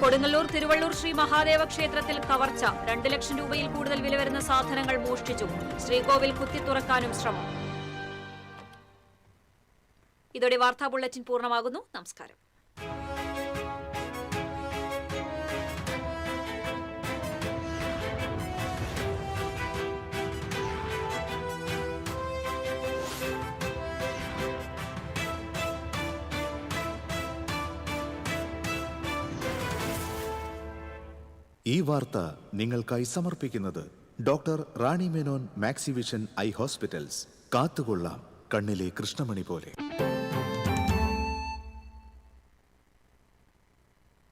കൊടുങ്ങല്ലൂർ തിരുവള്ളൂർ ശ്രീ മഹാദേവ ക്ഷേത്രത്തിൽ കവർച്ച. 2 ലക്ഷം രൂപയിൽ കൂടുതൽ വില വരുന്ന സാധനങ്ങൾ മോഷ്ടിച്ചു. ശ്രീകോവിൽ കുത്തിത്തുറക്കാനും ശ്രമം. ഇതോടെ വാർത്താ ബുള്ളറ്റിൻ പൂർണ്ണമാകുന്നു. നമസ്കാരം. ഈ വാർത്ത നിങ്ങൾക്കായി സമർപ്പിക്കുന്നത് doctor Rani Menon Maxivision I hospitals. കാത്തുകൊള്ളാം കണ്ണിലെ കൃഷ്ണമണി പോലെ.